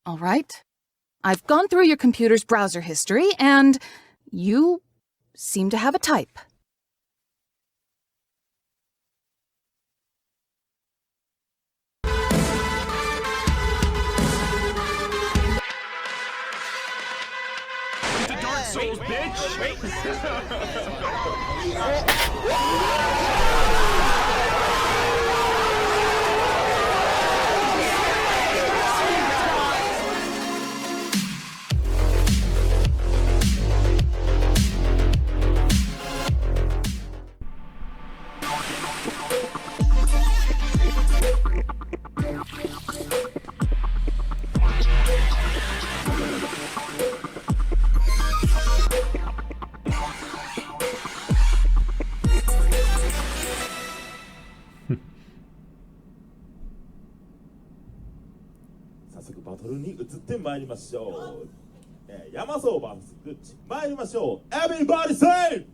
All right. I've gone through your computer's browser history, and you seem to have a type. To Dark Souls, bitch! Wait. Yamasou vs Gutti 参りましょう Everybody say!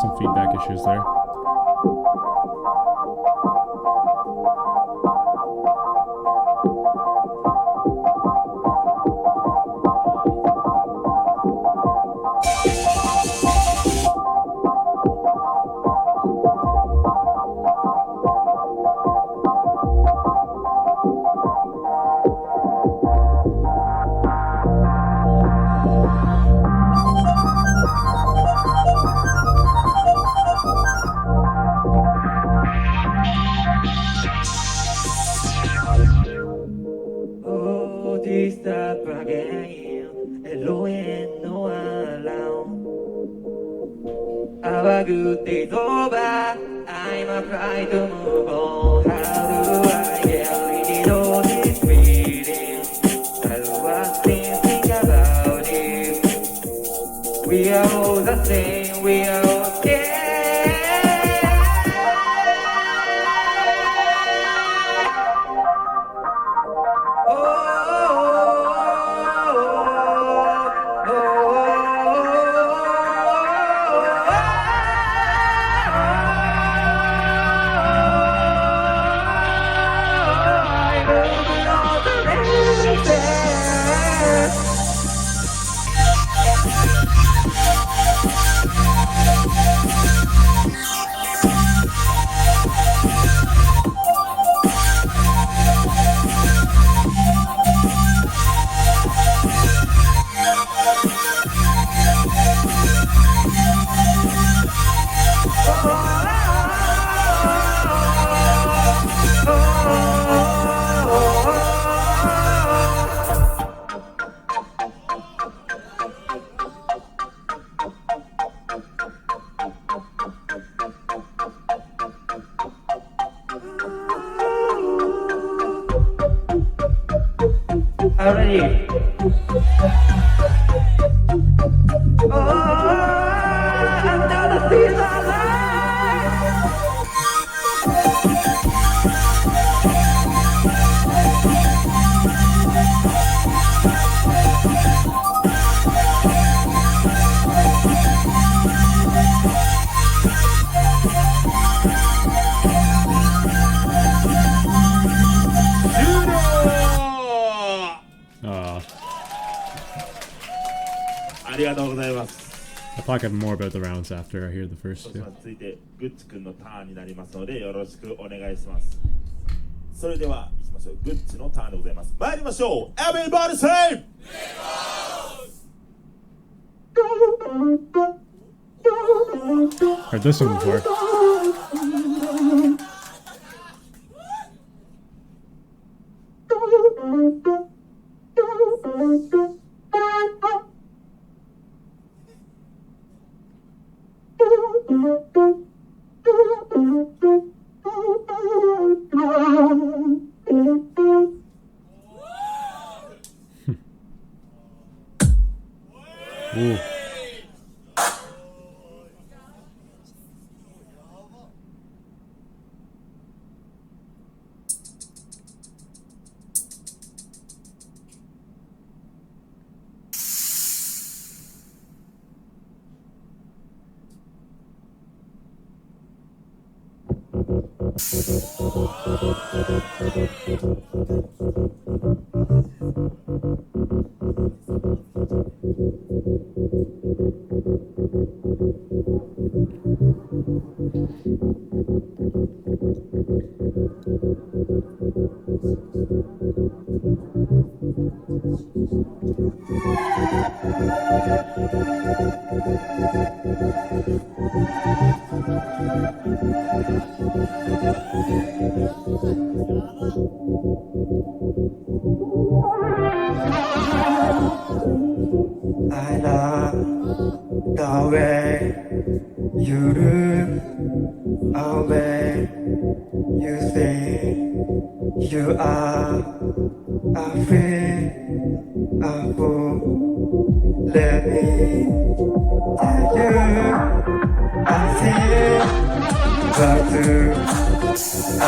Some feedback issues there. Our good days over, I'm afraid to move on. How do I get rid of this feeling? I was thinking about it. We are all the same, we are all scared. Already. Another season life.ありがとうございます。I'll talk more about the rounds after I hear the first そうし two. ます。続いてグッチ君のターンになりますのでよろしくお願いします。それでは行きましょう。グッチのターンでございます。参りましょう。Everybody say! Heard this one before. Ooh. I love the way you look, the way you think you are a free, a fool. Let me tell you, I feel the truth. I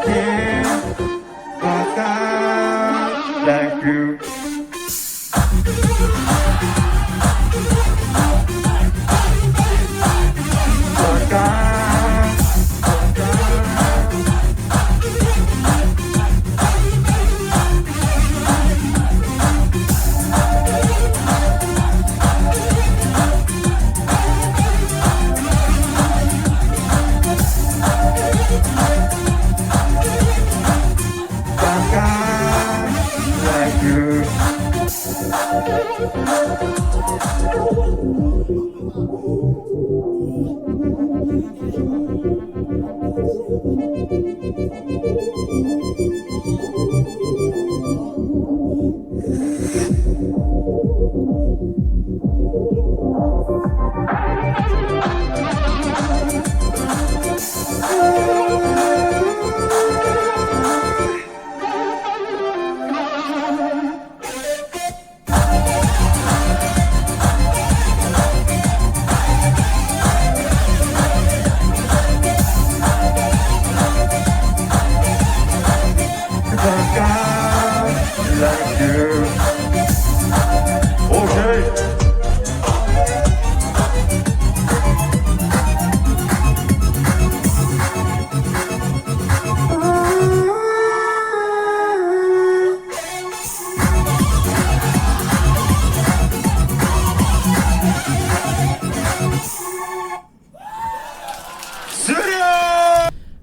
can't walk out like you.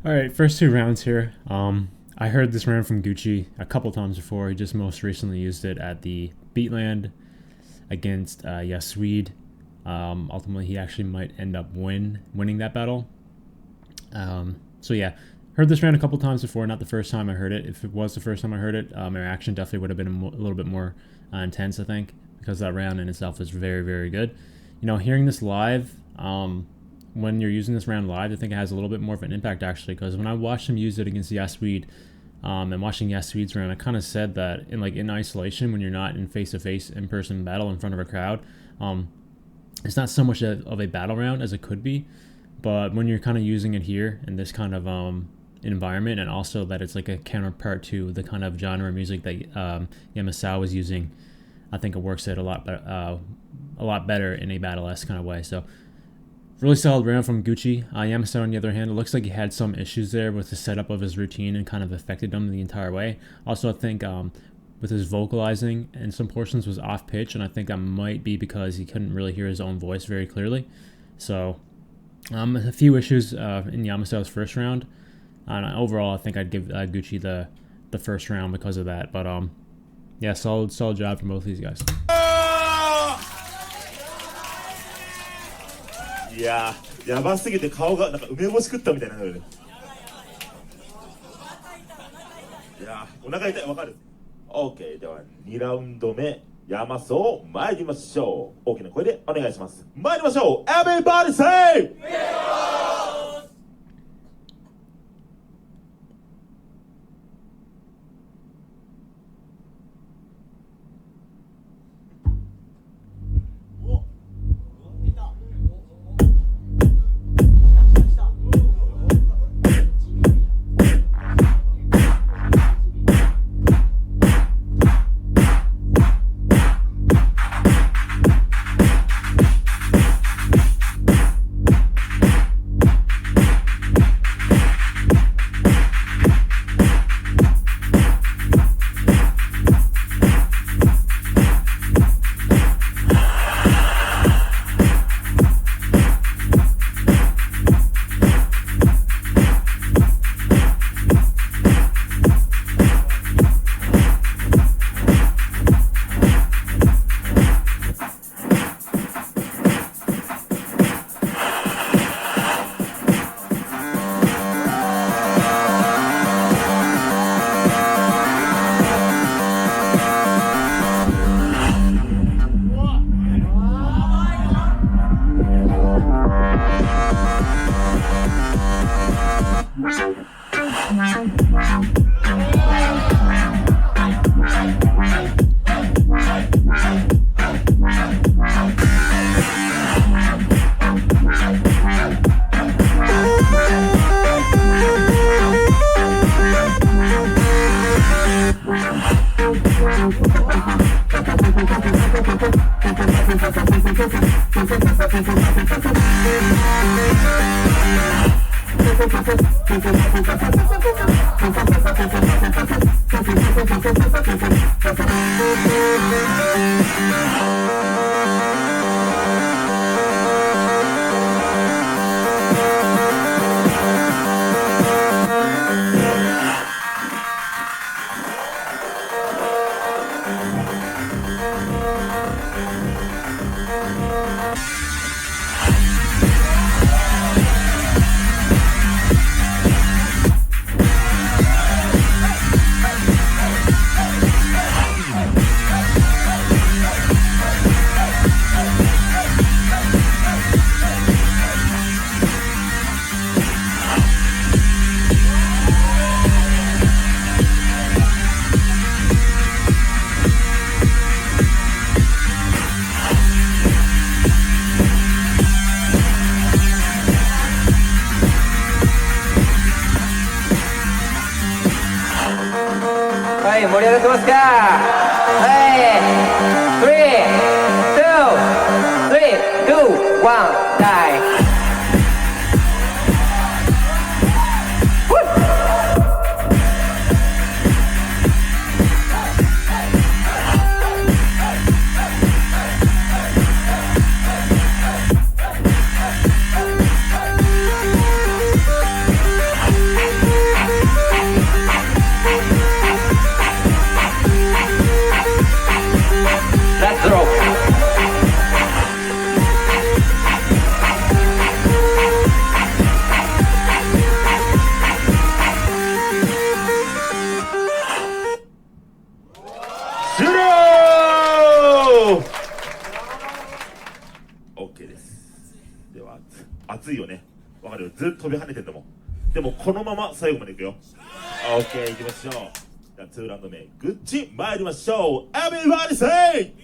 Alright, first two rounds here. I heard this round from Gucci a couple times before. He just most recently used it at the Beatland against Yamasou. Ultimately, he actually might end up winning that battle. So yeah, heard this round a couple times before. Not the first time I heard it. If it was the first time I heard it, my reaction definitely would have been a little bit more intense, I think, because that round in itself is very, very good. You know, hearing this live, when you're using this round live, I think it has a little bit more of an impact, actually, because when I watched him use it against Yamasou, and watching Yasui's round, I kind of said that in isolation, when you're not in face-to-face in-person battle in front of a crowd, it's not so much of a battle round as it could be, but when you're kind of using it here in this kind of environment, and also that it's like a counterpart to the kind of genre of music that Yamasou was using, I think it works out a lot better in a battle-esque kind of way. So really solid round from Gucci. Yamasou, on the other hand, it looks like he had some issues there with the setup of his routine and kind of affected him the entire way. Also, I think with his vocalizing, and some portions was off pitch, and I think that might be because he couldn't really hear his own voice very clearly. So a few issues in Yamasou's first round, and overall I think I'd give Gucci the first round because of that. But yeah, solid job from both of these guys. いやー、やばすぎて顔がなんか梅干し食ったみたいになる。いやー、お腹痛い、わかる。OK、では2ラウンド目、山荘参りましょう。大きな声でお願いします。参りましょう。Everybody say! OK です。では熱いよね。わかるよ。ずっと飛び跳ねてんだもん。でもこのまま最後までいくよ。OK いきましょう。じゃあ2ラウンド目グッチ参りましょう。Everybody say!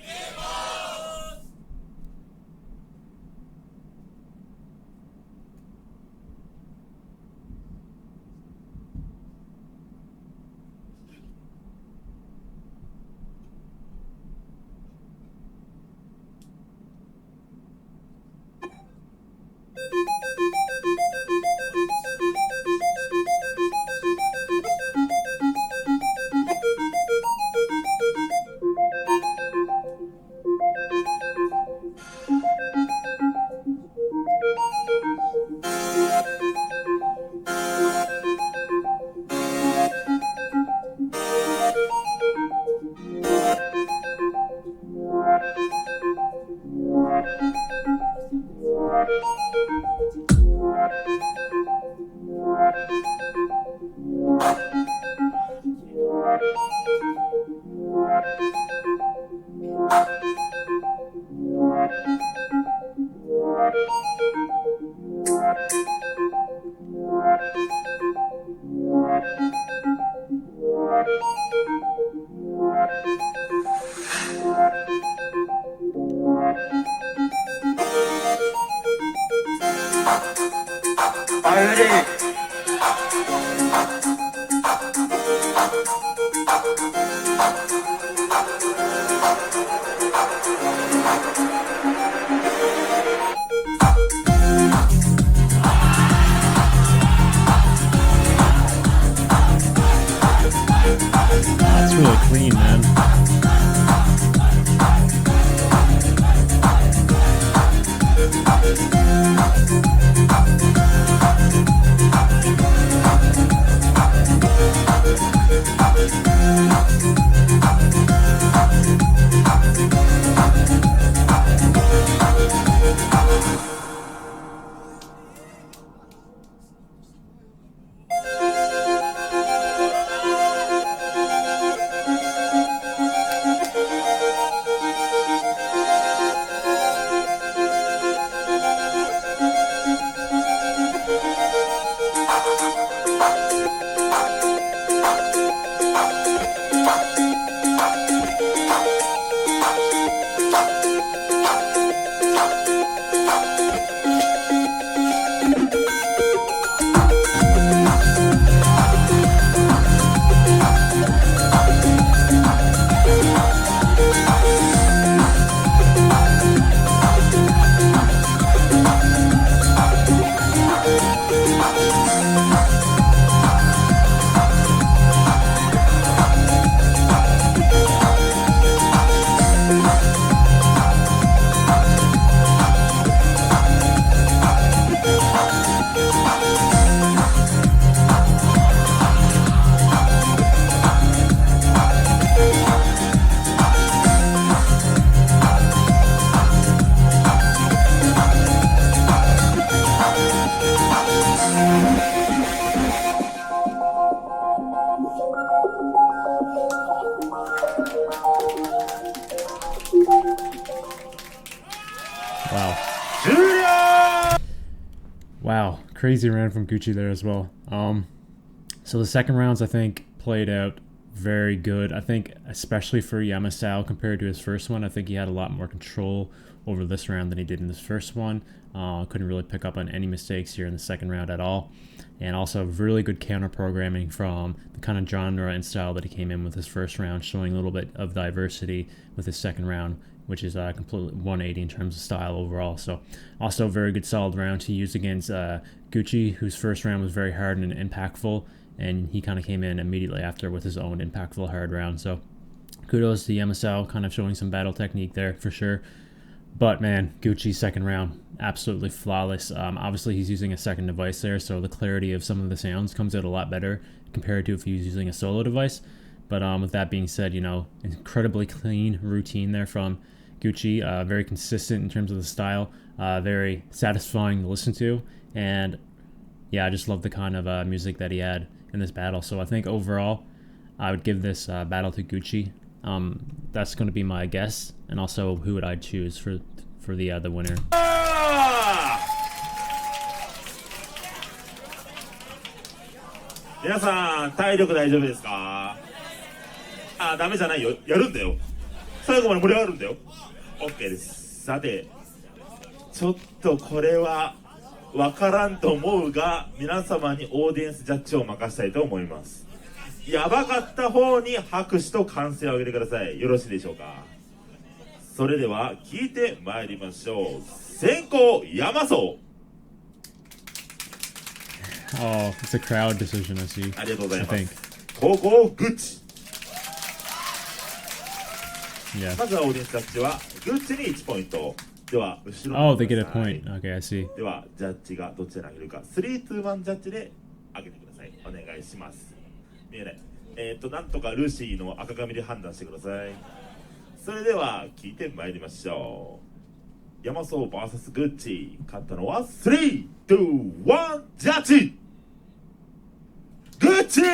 That's really clean, man. Wow. Wow, crazy round from Gucci there as well. So the second rounds I think played out very good. I think especially for Yamasou compared to his first one, I think he had a lot more control over this round than he did in his first one. Couldn't really pick up on any mistakes here in the second round at all. And also really good counter programming from the kind of genre and style that he came in with his first round, showing a little bit of diversity with his second round, which is completely 180 in terms of style overall. So also a very good solid round to use against Gucci, whose first round was very hard and impactful, and he kind of came in immediately after with his own impactful hard round. So kudos to Yamasou, kind of showing some battle technique there for sure. But man, Gucci's second round, absolutely flawless. Obviously he's using a second device there, so the clarity of some of the sounds comes out a lot better compared to if he was using a solo device. But with that being said, you know, incredibly clean routine there from Gucci, very consistent in terms of the style, very satisfying to listen to, and yeah, I just love the kind of music that he had in this battle. So I think overall, I would give this battle to Gucci. That's going to be my guess, and also who would I choose for the winner. Minasan, 体力大丈夫ですか？あ、ダメじゃないよ。やるんだよ。最後まで盛り上がるんだよ。OK です。さて、ちょっとこれはわからんと思うが、皆様にオーディエンスジャッジを任せたいと思います。やばかった方に拍手と歓声を上げてください。よろしいでしょうか。それでは聞いてまいりましょう。先攻山荘。Oh, it's a crowd decision, I see. ありがとうございま I す。後攻グッチ。 Yeah. まずはオーディエンスジャッジはグッチに1ポイント。では後ろ Oh, they get a point. Okay, I see. ではジャッジがどちらに投げるか3、2、1ジャッジで上げてください。お願いします。見えない。なんとかルーシーの赤髪で判断してください。それでは聞いてまいりましょう。ヤマソー VS グッチ、勝ったのは3、2、1ジャッジ。グッチー、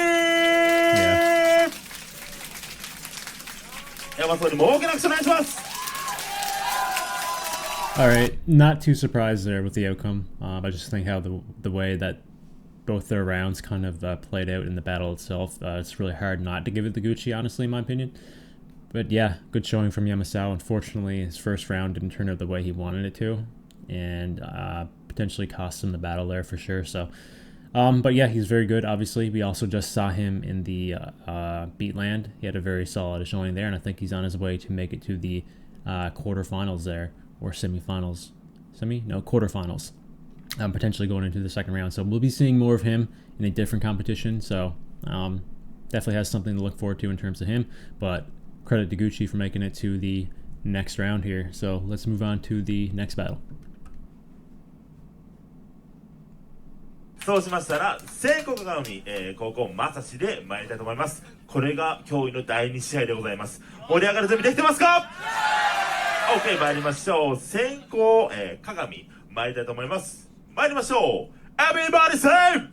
ヤマソーにも大きな拍手お願いします。 All right, not too surprised there with the outcome. I just think how the way that both their rounds kind of played out in the battle itself, it's really hard not to give it to Gucci, honestly, in my opinion. But yeah, good showing from Yamasou. Unfortunately, his first round didn't turn out the way he wanted it to, and potentially cost him the battle there for sure. So But yeah, he's very good. Obviously, we also just saw him in the Beatland. He had a very solid showing there, and I think he's on his way to make it to the quarterfinals there, or semifinals. Quarterfinals. Potentially going into the second round. So we'll be seeing more of him in a different competition. So definitely has something to look forward to in terms of him. But credit to Gucci for making it to the next round here. So let's move on to the next battle. そうしましたら、聖子鏡、高校マサシで参りたいと思います。これが驚異の第2試合でございます。盛り上がる準備できてますか？ OK、参りましょう。先行、鏡、参りたいと思います。参りましょう。Everybody say!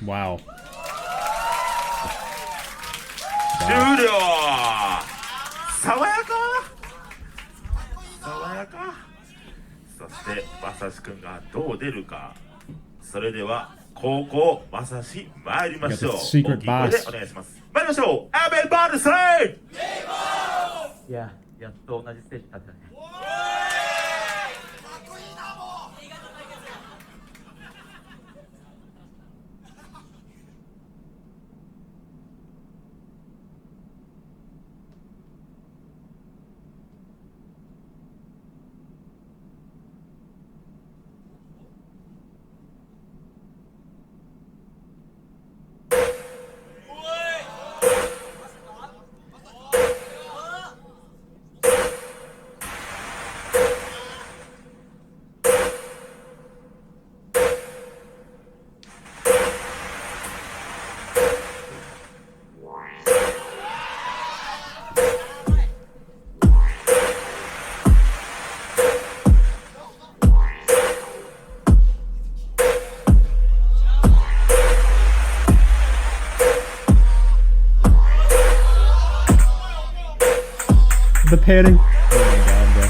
Wow. 終了。爽やか。爽やか。そしてまさしくんがどう出るか。それでは高校まさし参りましょう。大きい声でお願いします。参りましょう。Everybody say! いや、やっと同じステージに立ったね。the panning. Oh my god, bro.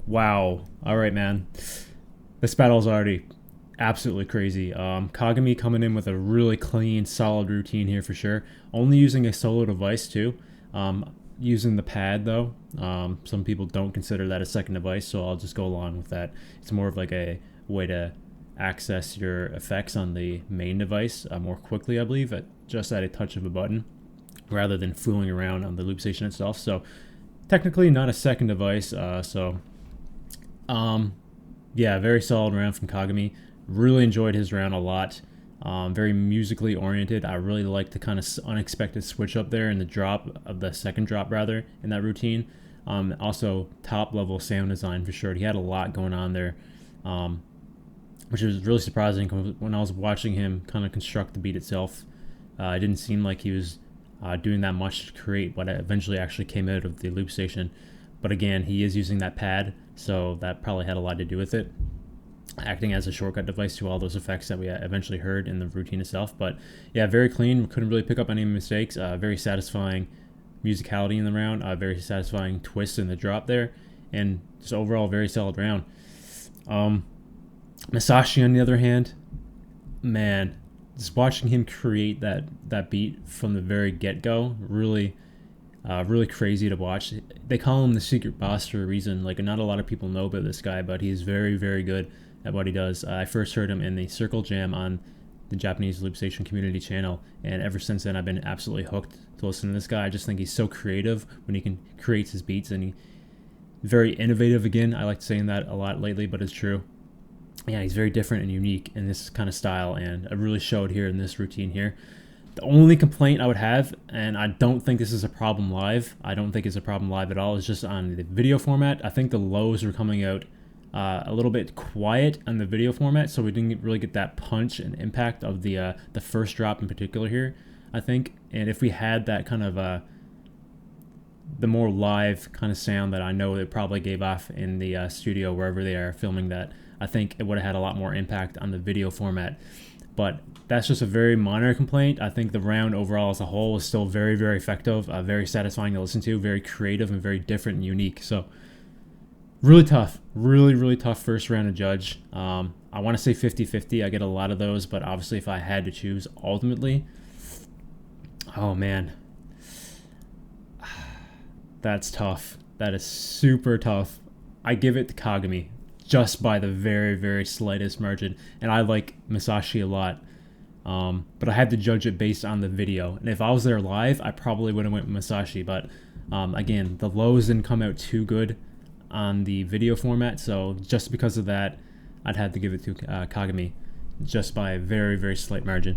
Wow. All right, man. This battle's already absolutely crazy. Kagami coming in with a really clean, solid routine here for sure. Only using a solo device too. Using the pad though. Some people don't consider that a second device, so I'll just go along with that. It's more of like a way to access your effects on the main device more quickly, I believe, just at a touch of a button, rather than fooling around on the loop station itself. So technically not a second device. Yeah, very solid round from Kagami. Really enjoyed his round a lot. Very musically oriented. I really liked the kind of unexpected switch up there in the drop of the second drop rather in that routine. Also top level sound design for sure. He had a lot going on there, which was really surprising when I was watching him kind of construct the beat itself. It didn't seem like he was doing that much to create what eventually actually came out of the loop station. But again, he is using that pad, so that probably had a lot to do with it, acting as a shortcut device to all those effects that we eventually heard in the routine itself. But yeah, very clean. Couldn't really pick up any mistakes. Very satisfying musicality in the round. Very satisfying twist in the drop there, and just overall very solid round. Masashi, on the other hand, man, just watching him create that beat from the very get-go, really crazy to watch. They call him the secret boss for a reason. Like, not a lot of people know about this guy, but he's very, very good at what he does. I first heard him in the Circle Jam on the Japanese Loop Station community channel, and ever since then I've been absolutely hooked to listen to this guy. I just think he's so creative when he can create his beats, and he's very innovative. Again, I like saying that a lot lately, but it's true. Yeah, he's very different and unique in this kind of style, and it really showed here in this routine here. The only complaint I would have, and I don't think this is a problem live, I don't think it's a problem live at all, is just on the video format. I think the lows were coming out a little bit quiet on the video format, so we didn't really get that punch and impact of the first drop in particular here, I think. And if we had that kind of the more live kind of sound that I know it probably gave off in the studio wherever they are filming that, I think it would have had a lot more impact on the video format. But that's just a very minor complaint. I think the round overall as a whole is still very, very effective, very satisfying to listen to, very creative and very different and unique. So Really tough. Really tough first round to judge. I want to say 50-50. I get a lot of those, but obviously if I had to choose ultimately, oh man. That's tough. That is super tough. I give it to Kagami just by the very slightest margin. And I like Masashi a lot. But I had to judge it based on the video. And if I was there live, I probably would have went with Masashi. But again, the lows didn't come out too good on the video format. So just because of that, I'd have to give it to Kagami just by a very slight margin.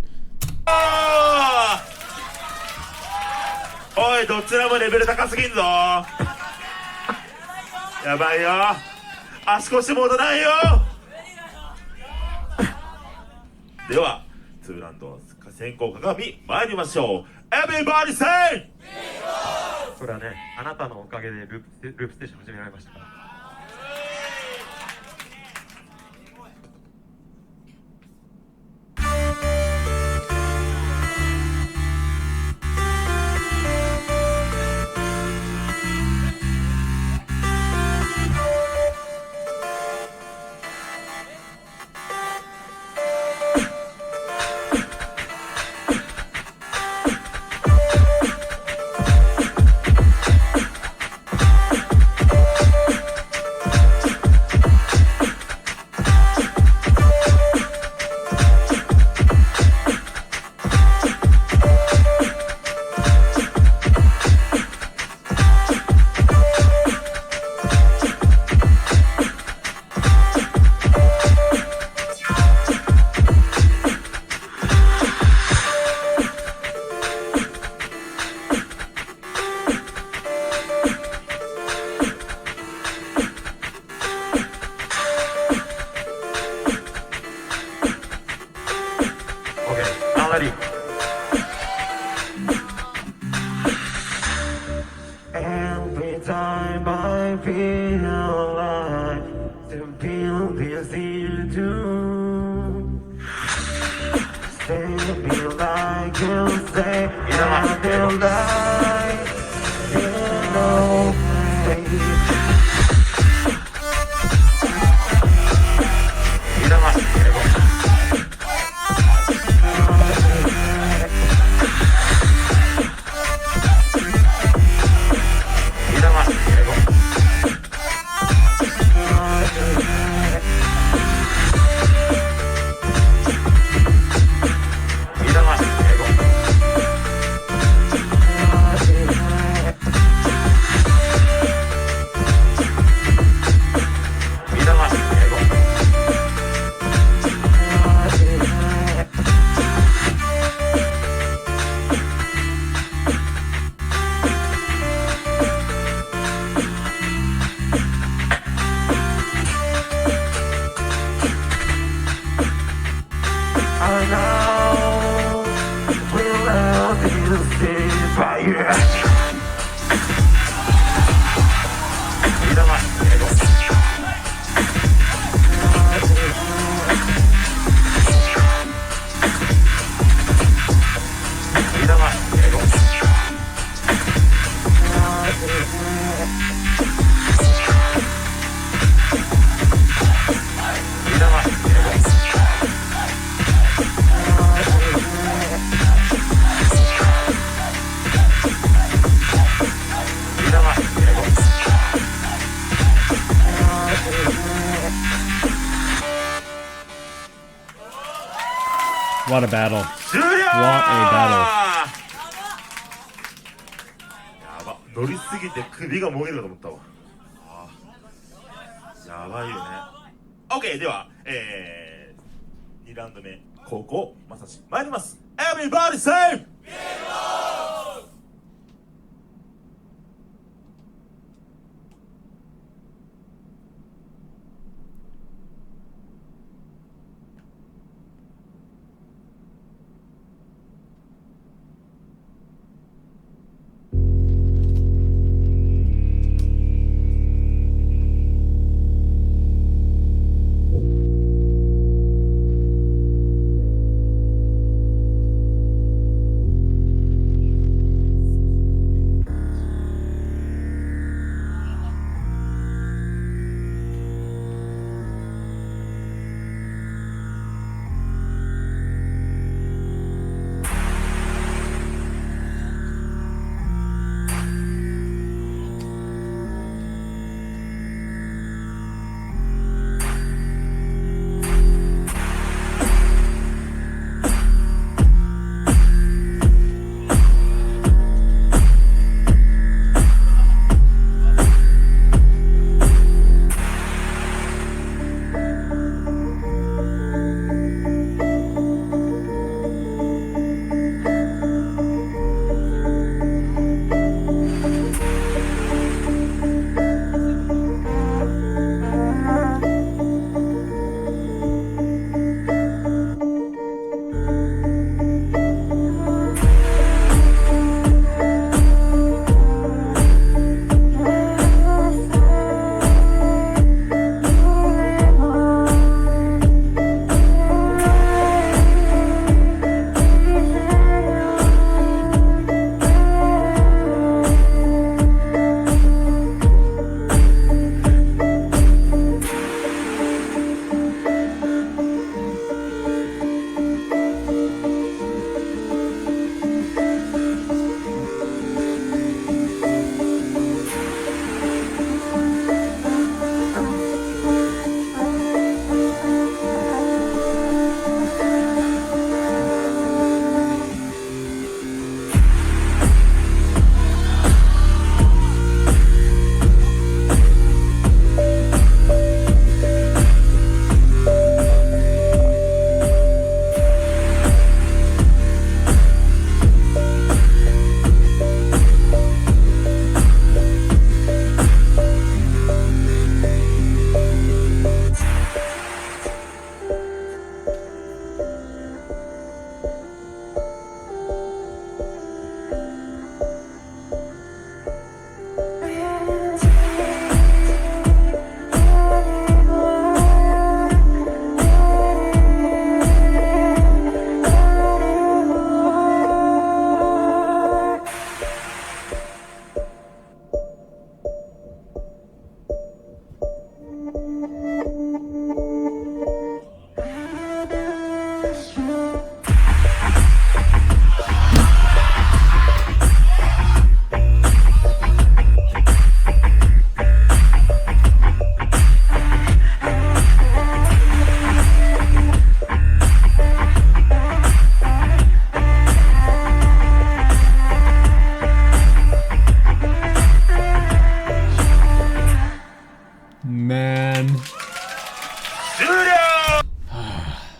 おい、どちらもレベル高すぎんぞ。やばいよ。足腰もたないよ。では、2ラウンド先行鏡参りましょう。Everybody say! それはね、あなたのおかげでループステーション始められましたから。Every time I feel alive, to feel this in too. Stay me like you say, I feel like you know, I know we'll love you stay by you. What a battle. 終了。 What a battle. やば、乗りすぎて首がもげるかと思ったわ。やばいよね。OK、では、2ラウンド目、後攻、まさし、参ります。Everybody say!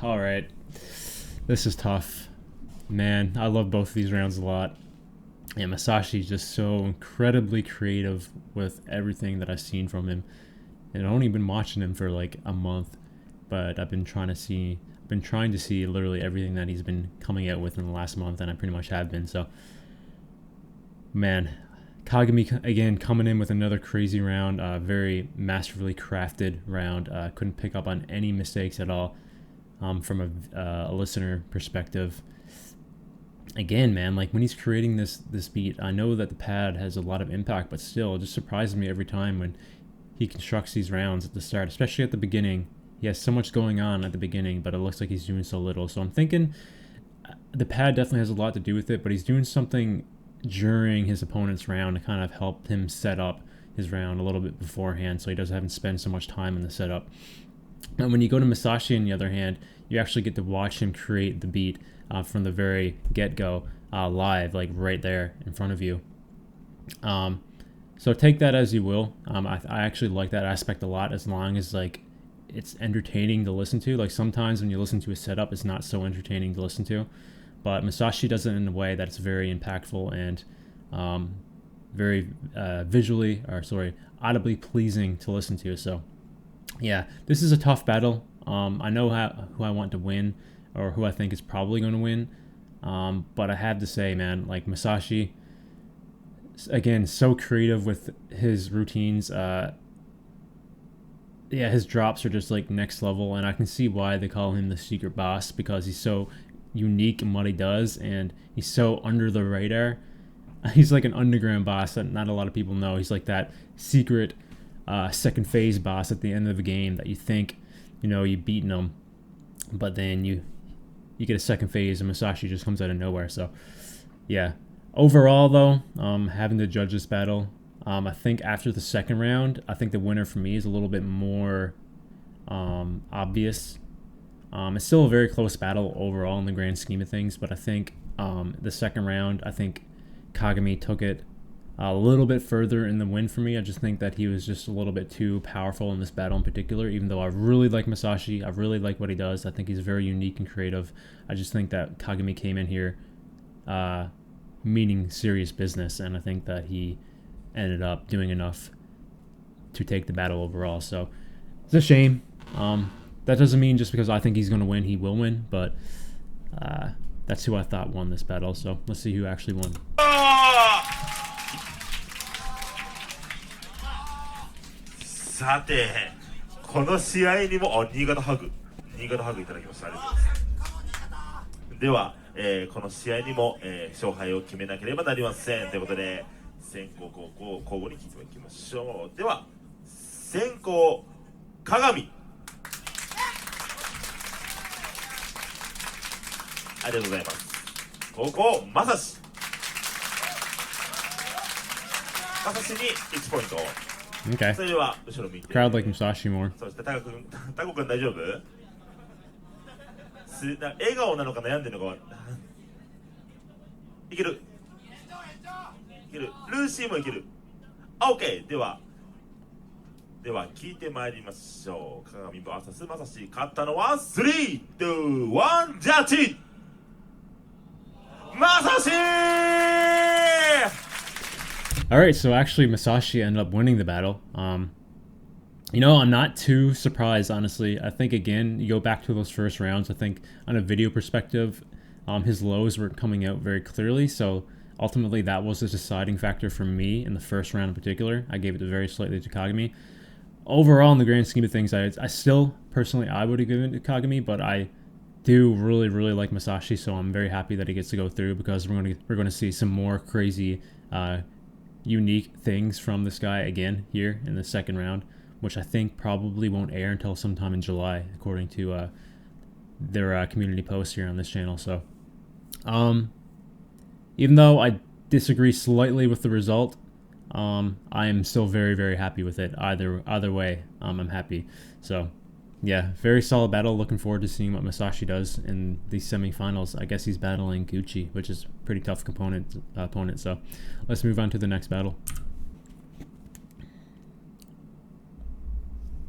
All right, this is tough, man. I love both of these rounds a lot. And Masashi's just so incredibly creative with everything that I've seen from him. And I've only been watching him for like a month, but I've been trying to see literally everything that he's been coming out with in the last month, and I pretty much have been. So, man, Kagami again coming in with another crazy round, very masterfully crafted round. Couldn't pick up on any mistakes at all from a listener perspective. Again, man, like when he's creating this beat, I know that the pad has a lot of impact, but still, it just surprises me every time when he constructs these rounds at the start, especially at the beginning. He has so much going on at the beginning, but it looks like he's doing so little. So I'm thinking the pad definitely has a lot to do with it, but he's doing something during his opponent's round to kind of help him set up his round a little bit beforehand, so he doesn't have to spend so much time in the setup. And when you go to Masashi, on the other hand, you actually get to watch him create the beat from the very get-go live, like right there in front of you. So take that as you will. I actually like that aspect a lot, as long as like it's entertaining to listen to. Like sometimes when you listen to a setup, it's not so entertaining to listen to, but Masashi does it in a way that's very impactful and very audibly pleasing to listen to. So yeah, this is a tough battle. I know who I want to win, or who I think is probably going to win, but I have to say, man, like Masashi, again, so creative with his routines. Yeah, his drops are just like next level, and I can see why they call him the secret boss, because he's so unique in what he does, and he's so under the radar. He's like an underground boss that not a lot of people know. He's like that secret second phase boss at the end of the game that you think, you've beaten him, but then you get a second phase and Masashi just comes out of nowhere. So yeah, overall though, having to judge this battle, I think after the second round, I think the winner for me is a little bit more obvious. It's still a very close battle overall in the grand scheme of things, but I think the second round, I think Kagami took it a little bit further in the win for me. I just think that he was just a little bit too powerful in this battle in particular, even though I really like Masashi. I really like what he does. I think he's very unique and creative. I just think that Kagami came in here meaning serious business, and I think that he ended up doing enough to take the battle overall. So it's a shame. That doesn't mean just because I think he's going to win, he will win, but that's who I thought won this battle. So let's see who actually won. Saて、この試合にも新潟ハグいただきました。ありがとうございます。では、この試合にも、勝敗を決めなければなりません。ということで、先攻後攻交互に聞いていきましょう。では、先攻鏡。ありがとうございます。後攻まさし。まさしに1ポイント。Okay. それでは後ろ向いて。Crowd like Masashi more. そしてタコ君大丈夫？笑顔なのか悩んでるのか。いける。ルーシーもいける。OK。では聞いてまいりましょう。鏡 VS まさし、勝ったのは3、2、1、ジャッジまさし。Alright, so actually Masashi ended up winning the battle. I'm not too surprised, honestly. I think, again, you go back to those first rounds, I think on a video perspective, his lows were coming out very clearly, so ultimately that was the deciding factor for me in the first round in particular. I gave it very slightly to Kagami. Overall, in the grand scheme of things, I still, personally, I would have given it to Kagami, but I do really, really like Masashi, so I'm very happy that he gets to go through, because we're going to see some more crazy unique things from this guy again here in the second round, which I think probably won't air until sometime in July, according to their community post here on this channel. So even though I disagree slightly with the result, I am still very, very happy with it. Either way, I'm happy. So yeah, very solid battle. Looking forward to seeing what Masashi does in the semifinals. I guess he's battling Gutti, which is a pretty tough opponent. So let's move on to the next battle.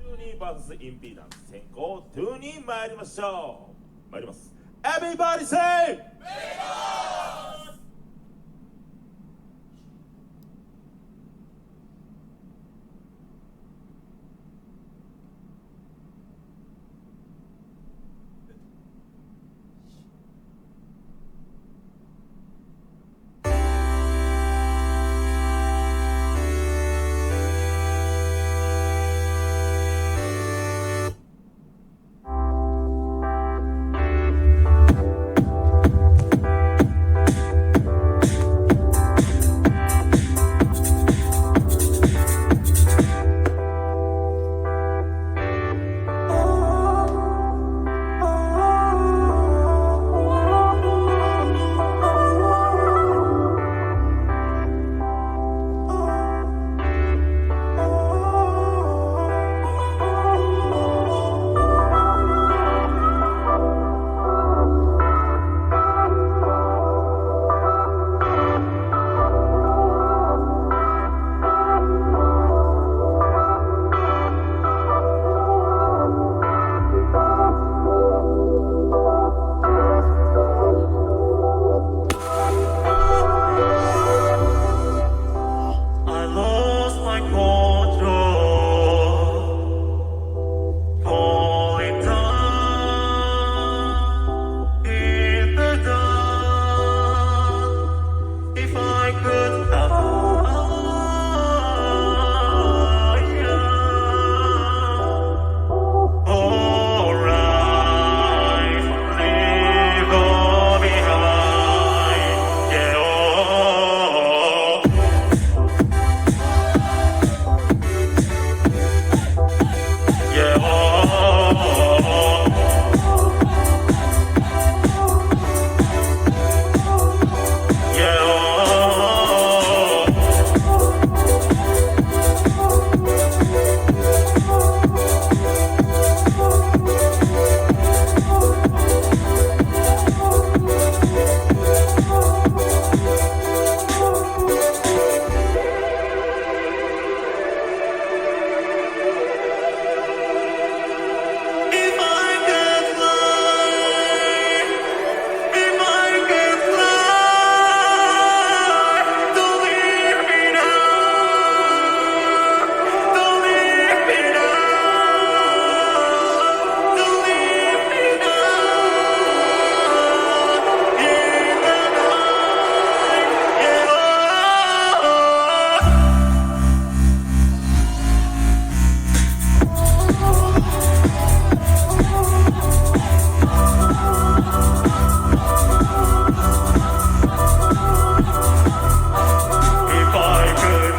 Toony vs インピーダンス先行2に参りましょう。参ります。 Everybody say I lost my control, falling down in the dark. If I could alright, leave all behind. Yeah, oh. Yeah, oh, yeah, oh. If I could fly, if I could fly, don't leave me now, don't leave me now, don't leave me now, in the night, yeah, oh. If I could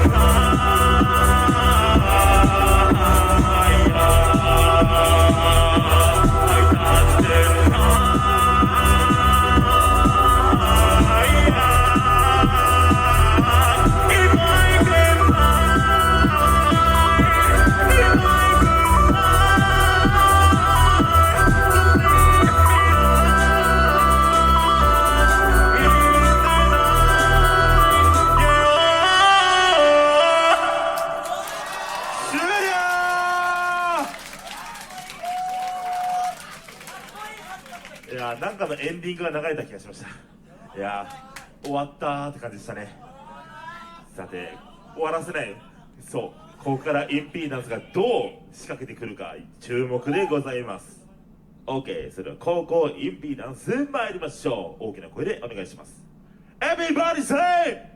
いやー、なんかのエンディングが流れた気がしました。いやー、終わったーって感じでしたね。さて、終わらせない。そう、ここからインピーダンスがどう仕掛けてくるか注目でございます。 OK、それでは高校インピーダンス参りましょう。大きな声でお願いします。 Everybody say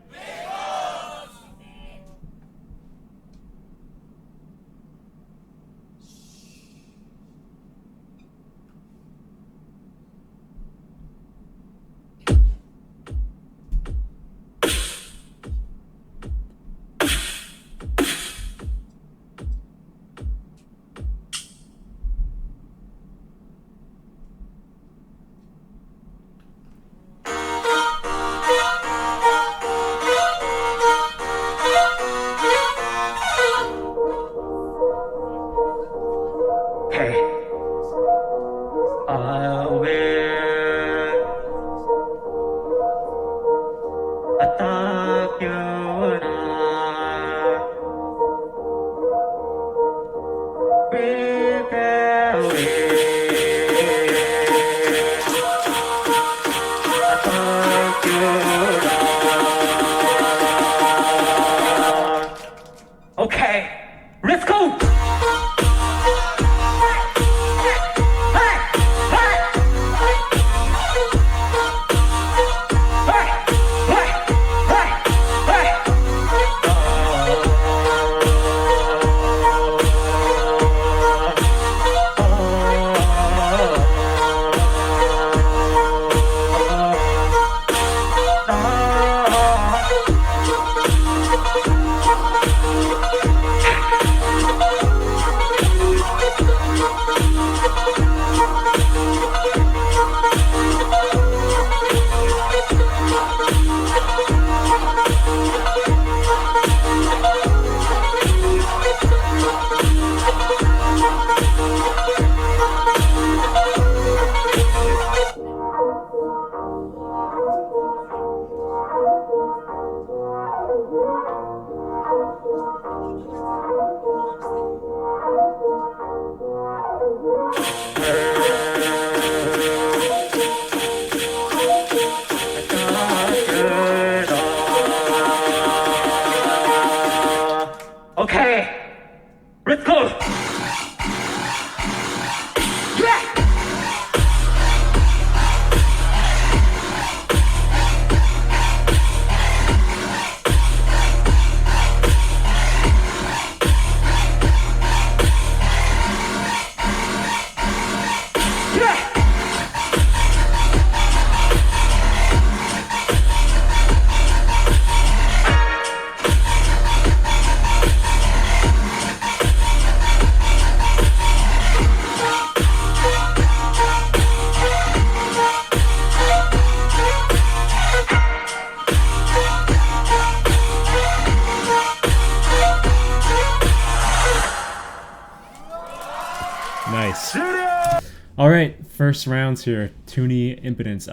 All right, first rounds here. Toony, Impedance.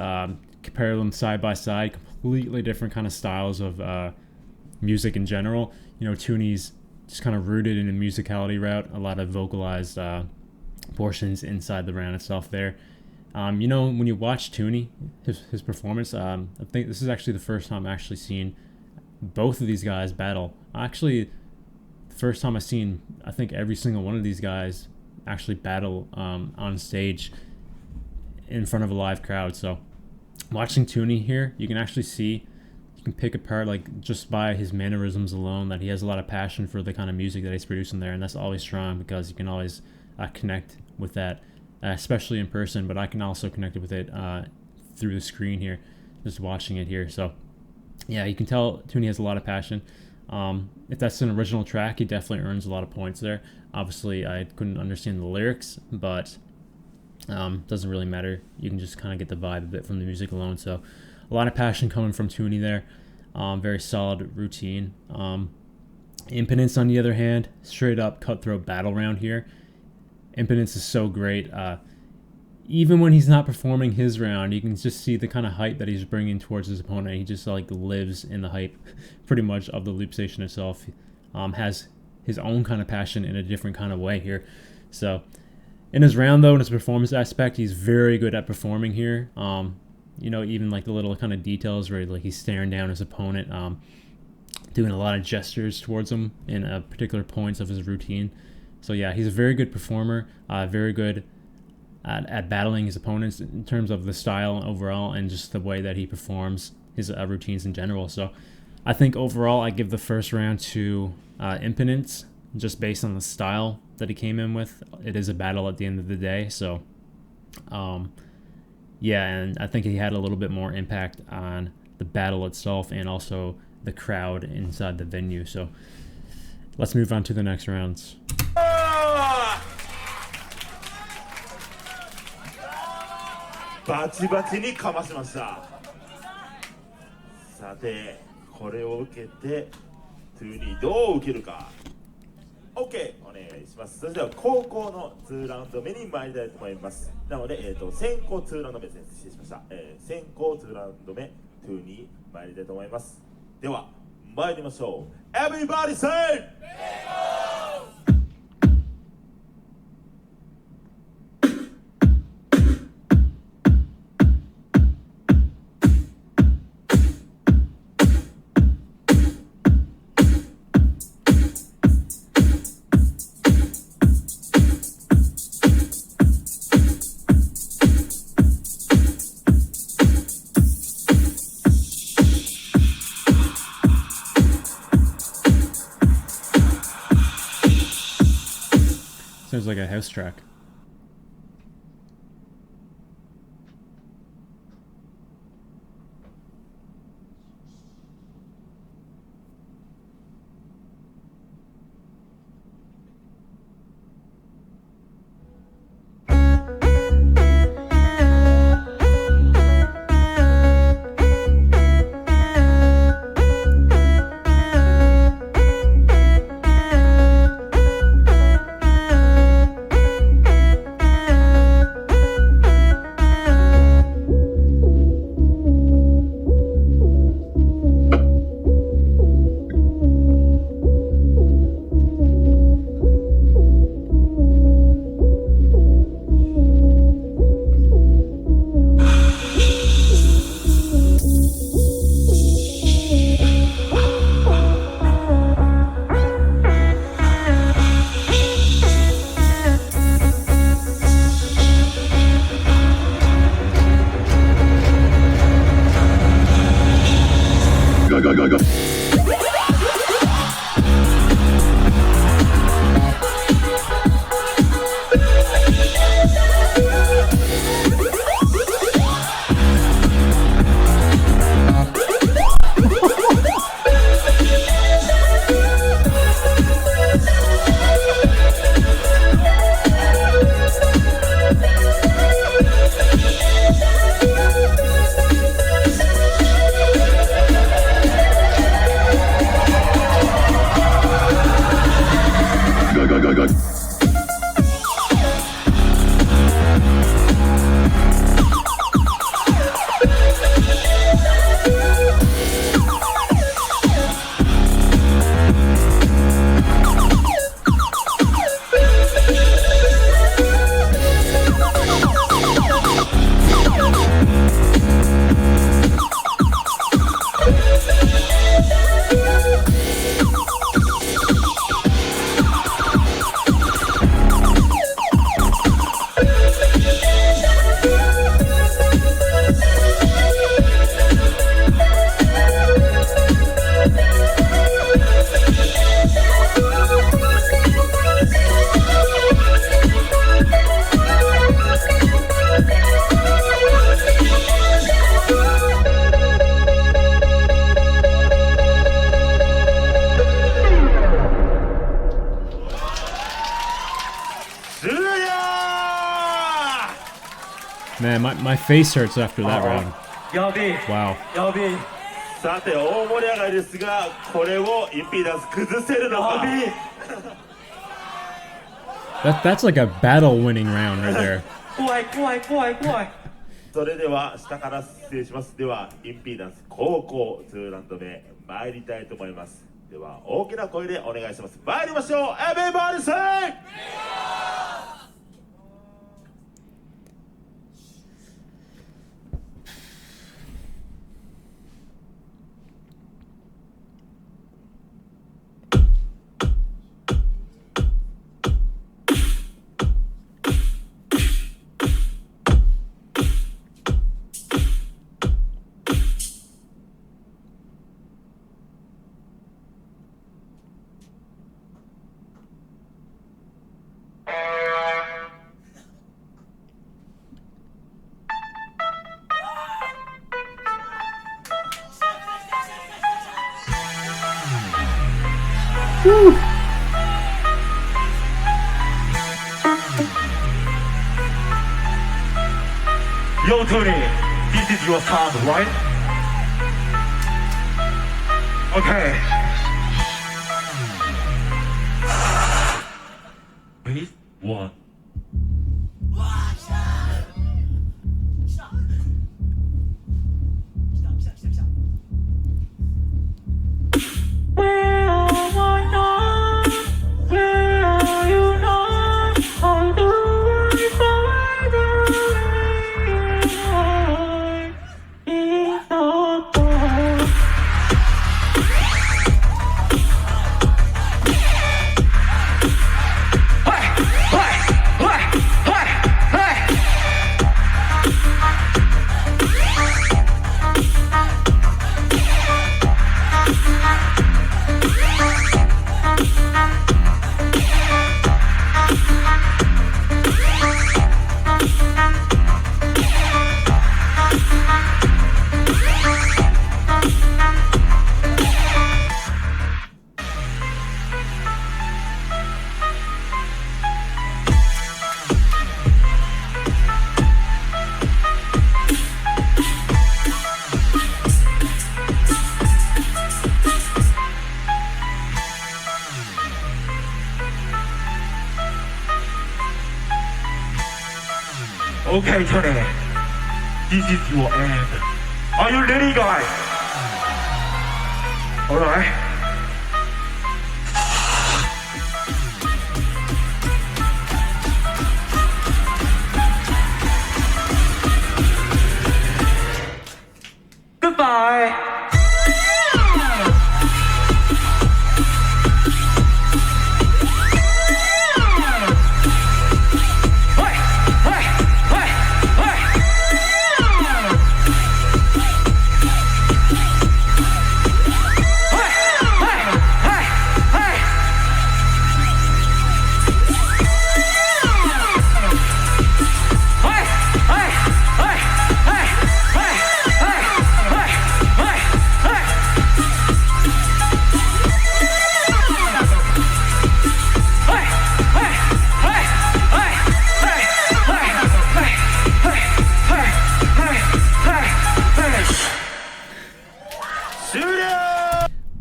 Compare them side by side. Completely different kind of styles of music in general. You know, Toony's just kind of rooted in a musicality route. A lot of vocalized portions inside the round itself there. You know, when you watch Toony, his performance, I think this is actually the first time I've actually seen both of these guys battle. Actually, the first time I've seen, I think, every single one of these guys actually battle on stage in front of a live crowd. So watching Toony here, you can actually see, you can pick apart, like, just by his mannerisms alone, that he has a lot of passion for the kind of music that he's producing there, and that's always strong because you can always connect with that, especially in person, but I can also connect with it through the screen here, just watching it here. So yeah, you can tell Toony has a lot of passion. If that's an original track, he definitely earns a lot of points there. Obviously, I couldn't understand the lyrics, but doesn't really matter. You can just kind of get the vibe a bit from the music alone. So a lot of passion coming from Toony there. Very solid routine. Impedance, on the other hand, straight up cutthroat battle round here. Impedance is so great. Even when he's not performing his round, you can just see the kind of hype that he's bringing towards his opponent. He just like lives in the hype pretty much of the loop station itself. Has his own kind of passion in a different kind of way here. So in his round though, in his performance aspect, he's very good at performing here. You know, even like the little kind of details where like he's staring down his opponent, doing a lot of gestures towards him in particular points of his routine. So yeah, he's a very good performer, very good at battling his opponents in terms of the style overall and just the way that he performs his routines in general. So I think overall I give the first round to Impedance, just based on the style that he came in with. It is a battle at the end of the day. So yeah, and I think he had a little bit more impact on the battle itself and also the crowd inside the venue. So let's move on to the next rounds.バチバチにかましました。さて、これを受けてトゥーにどう受けるか。 OK、 お願いします。それでは後攻の2ラウンド目に参りたいと思います。なので、先行2ラウンド目ですね。失礼しました。先行2ラウンド目トゥーに参りたいと思います。では参りましょう。Everybody say! Sounds like a house track. Man, my face hurts after that round. やべえ Wow. やべえさて大盛り上がりですがこれをインピーダンス崩せるのかやべえ That's like a battle winning round right there. 怖い怖い怖い怖いそれでは下から失礼しますではインピーダンス後攻2ラウンド目参りたいと思いますでは大きな声でお願いします参りましょう Everybody say Yo, Toony, this is your sound, right? Okay. Wait, one. Where are now? Where are you now? How do I find the way in the dark? Okay, Toony, this is your end. Are you ready, guys? Alright. Goodbye.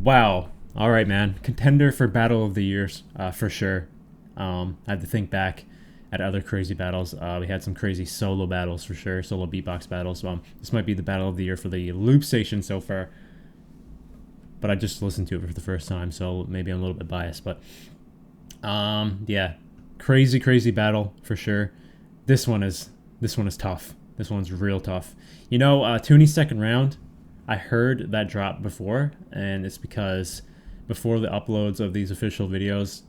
Wow. All right, man. Contender for Battle of the Years, for sure. I had to think back at other crazy battles. We had some crazy solo battles for sure, solo beatbox battles. This might be the Battle of the Year for the loop station so far. But I just listened to it for the first time, so maybe I'm a little bit biased. But yeah, crazy battle for sure. This one is tough. This one's real tough. You know, Toony's second round, I heard that drop before, and it's because before the uploads of these official videos,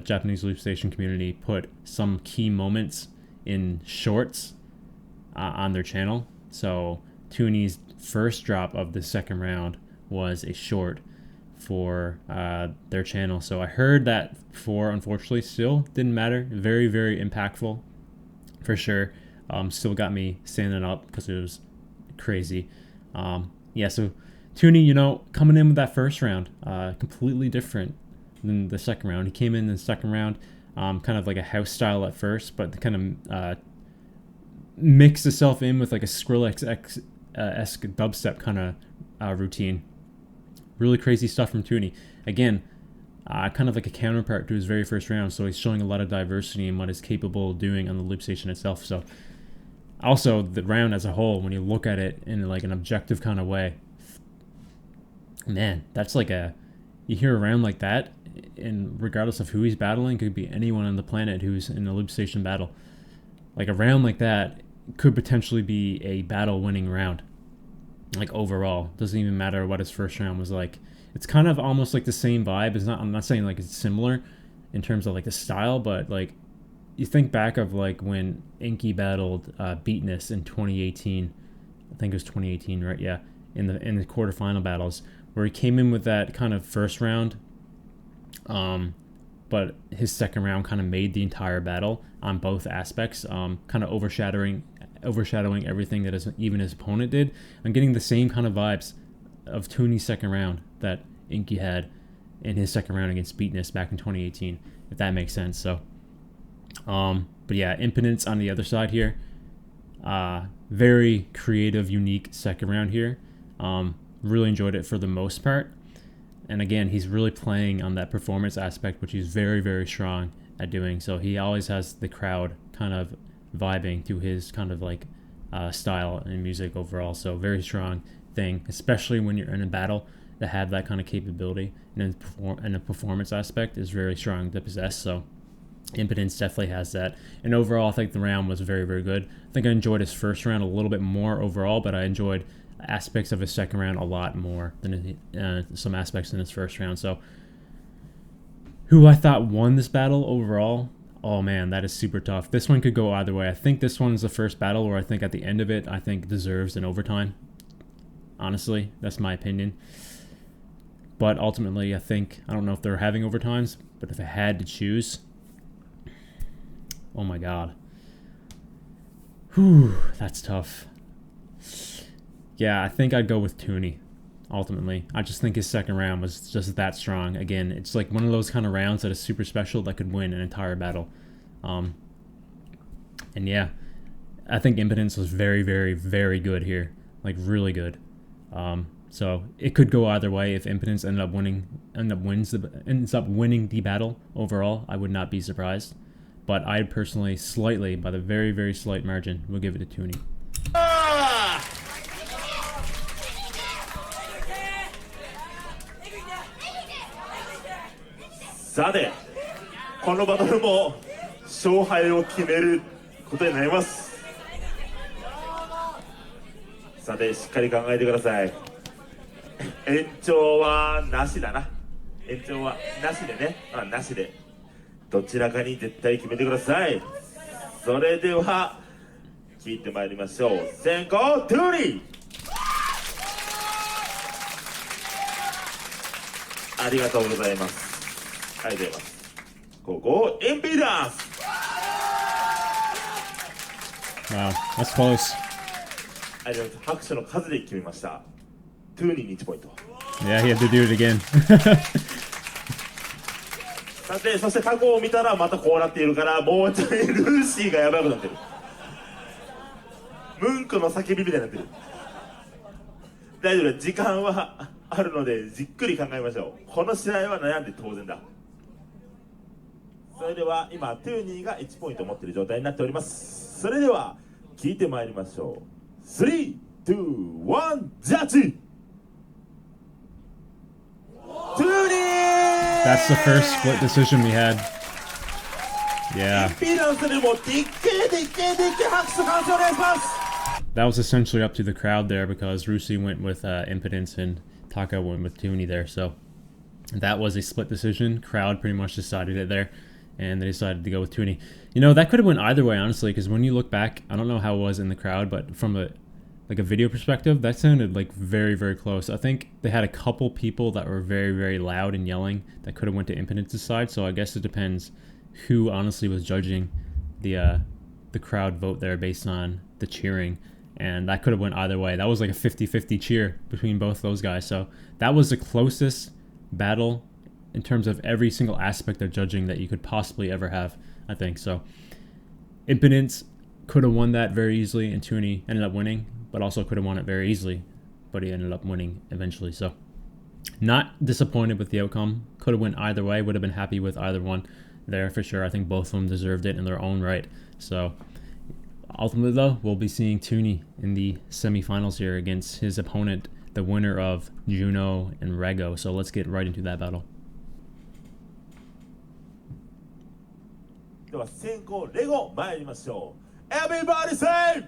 Japanese loop station community put some key moments in shorts on their channel. So Toony's first drop of the second round was a short for their channel. So I heard that before, unfortunately, still didn't matter. Very impactful for sure. Still got me standing up because it was crazy. Yeah, so Toony, you know, coming in with that first round, completely different than the second round. He came in the second round, kind of like a house style at first, but kind of mix itself in with like a Skrillex esque dubstep kind of routine. Really crazy stuff from Toony. Again, kind of like a counterpart to his very first round, so he's showing a lot of diversity in what he's capable of doing on the loop station itself. So also the round as a whole, when you look at it in like an objective kind of way, man, that's like you hear a round like that, and regardless of who he's battling, could be anyone on the planet who's in a loop station battle. Like a round like that could potentially be a battle winning round. Like overall, doesn't even matter what his first round was like. It's kind of almost like the same vibe. I'm not saying like it's similar in terms of like the style, but like you think back of like when Inky battled Beatness in 2018. I think it was 2018, right? Yeah, in the quarterfinal battles, where he came in with that kind of first round, but his second round kind of made the entire battle on both aspects, kind of overshadowing everything that even his opponent did. I'm getting the same kind of vibes of Toony's second round that Inky had in his second round against Beatness back in 2018, if that makes sense. So, but yeah, Impedance on the other side here. Very creative, unique second round here. Really enjoyed it for the most part. And again, he's really playing on that performance aspect, which he's very, very strong at doing. So he always has the crowd kind of vibing to his kind of like style and music overall. So very strong thing, especially when you're in a battle, to have that kind of capability and a performance aspect is very strong to possess. So Impedance definitely has that. And overall, I think the round was very, very good. I think I enjoyed his first round a little bit more overall, but I enjoyed aspects of his second round a lot more than some aspects in his first round. So who I thought won this battle overall, oh man, that is super tough. This one could go either way. I think this one's the first battle where I think at the end of it, I think deserves an overtime. Honestly, that's my opinion. But ultimately, I don't know if they're having overtimes, but if I had to choose, oh my god. Whew, that's tough. Yeah, I think I'd go with Toony, ultimately. I just think his second round was just that strong. Again, it's like one of those kind of rounds that is super special that could win an entire battle. And yeah, I think Impedance was very, very, very good here. Like, really good. So it could go either way. If Impedance ends up winning the battle overall, I would not be surprised. But I personally, slightly, by the very, very slight margin, will give it to Toony. さて、このバトルも勝敗を決めることになります。さて、しっかり考えてください。延長はなしだな。延長はなしでね。なしで。どちらかに絶対決めてください。それでは聞いてまいりましょう。先攻トゥーリー。ありがとうございます。ありがとうございます。ここインピーダンス。Wow, that's close. ありがとうございます。拍手の数で決めました。トゥーニーに1ポイント。Yeah, he had to do it again. さて、そして過去を見たらまたこうなっているから、もうちょいルーシーがやばくなってる。ムンクの叫びみたいになってる。大丈夫です。時間はあるのでじっくり考えましょう。この試合は悩んで当然だ。それでは今トゥーニーが1ポイント持っている状態になっております。それでは聞いてまいりましょう。3、2、1、ジャッジ。トゥーニー That's the first split decision we had. Yeah. That was essentially up to the crowd there because Rusi went with Impedance and Taka went with Toony there. So that was a split decision. Crowd pretty much decided it there, and they decided to go with Toony. You know, that could have went either way, honestly, because when you look back, I don't know how it was in the crowd, but from a video perspective, that sounded like very, very close. I think they had a couple people that were very, very loud and yelling that could have went to Impedance's side. So I guess it depends who honestly was judging the crowd vote there based on the cheering. And that could have went either way. That was like a 50-50 cheer between both those guys. So that was the closest battle in terms of every single aspect of judging that you could possibly ever have, I think. So Impedance could have won that very easily, and Toony ended up winning, but also could have won it very easily, but he ended up winning eventually. So not disappointed with the outcome. Could have went either way. Would have been happy with either one there for sure. I think both of them deserved it in their own right. So ultimately, though, we'll be seeing Toony in the semifinals here against his opponent, the winner of Junno and Rego. So let's get right into that battle. では先行レゴ参りましょう。Everybody say!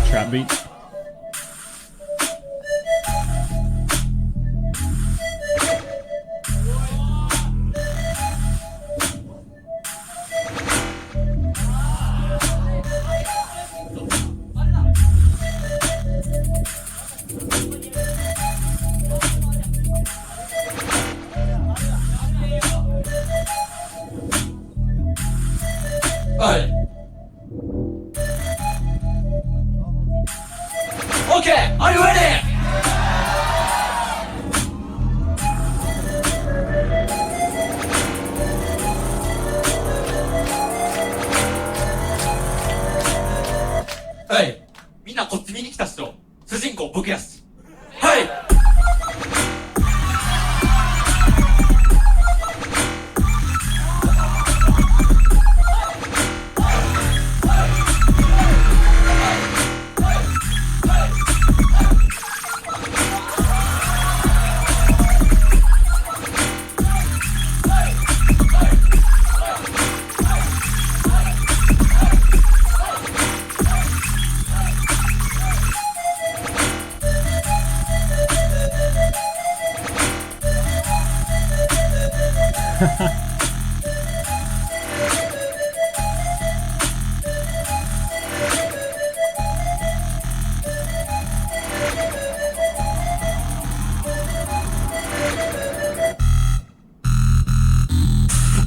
Trap beats. Hey. Okay, are you ready? Hey, みんなこっち見に来た人、主人公僕やし。はい。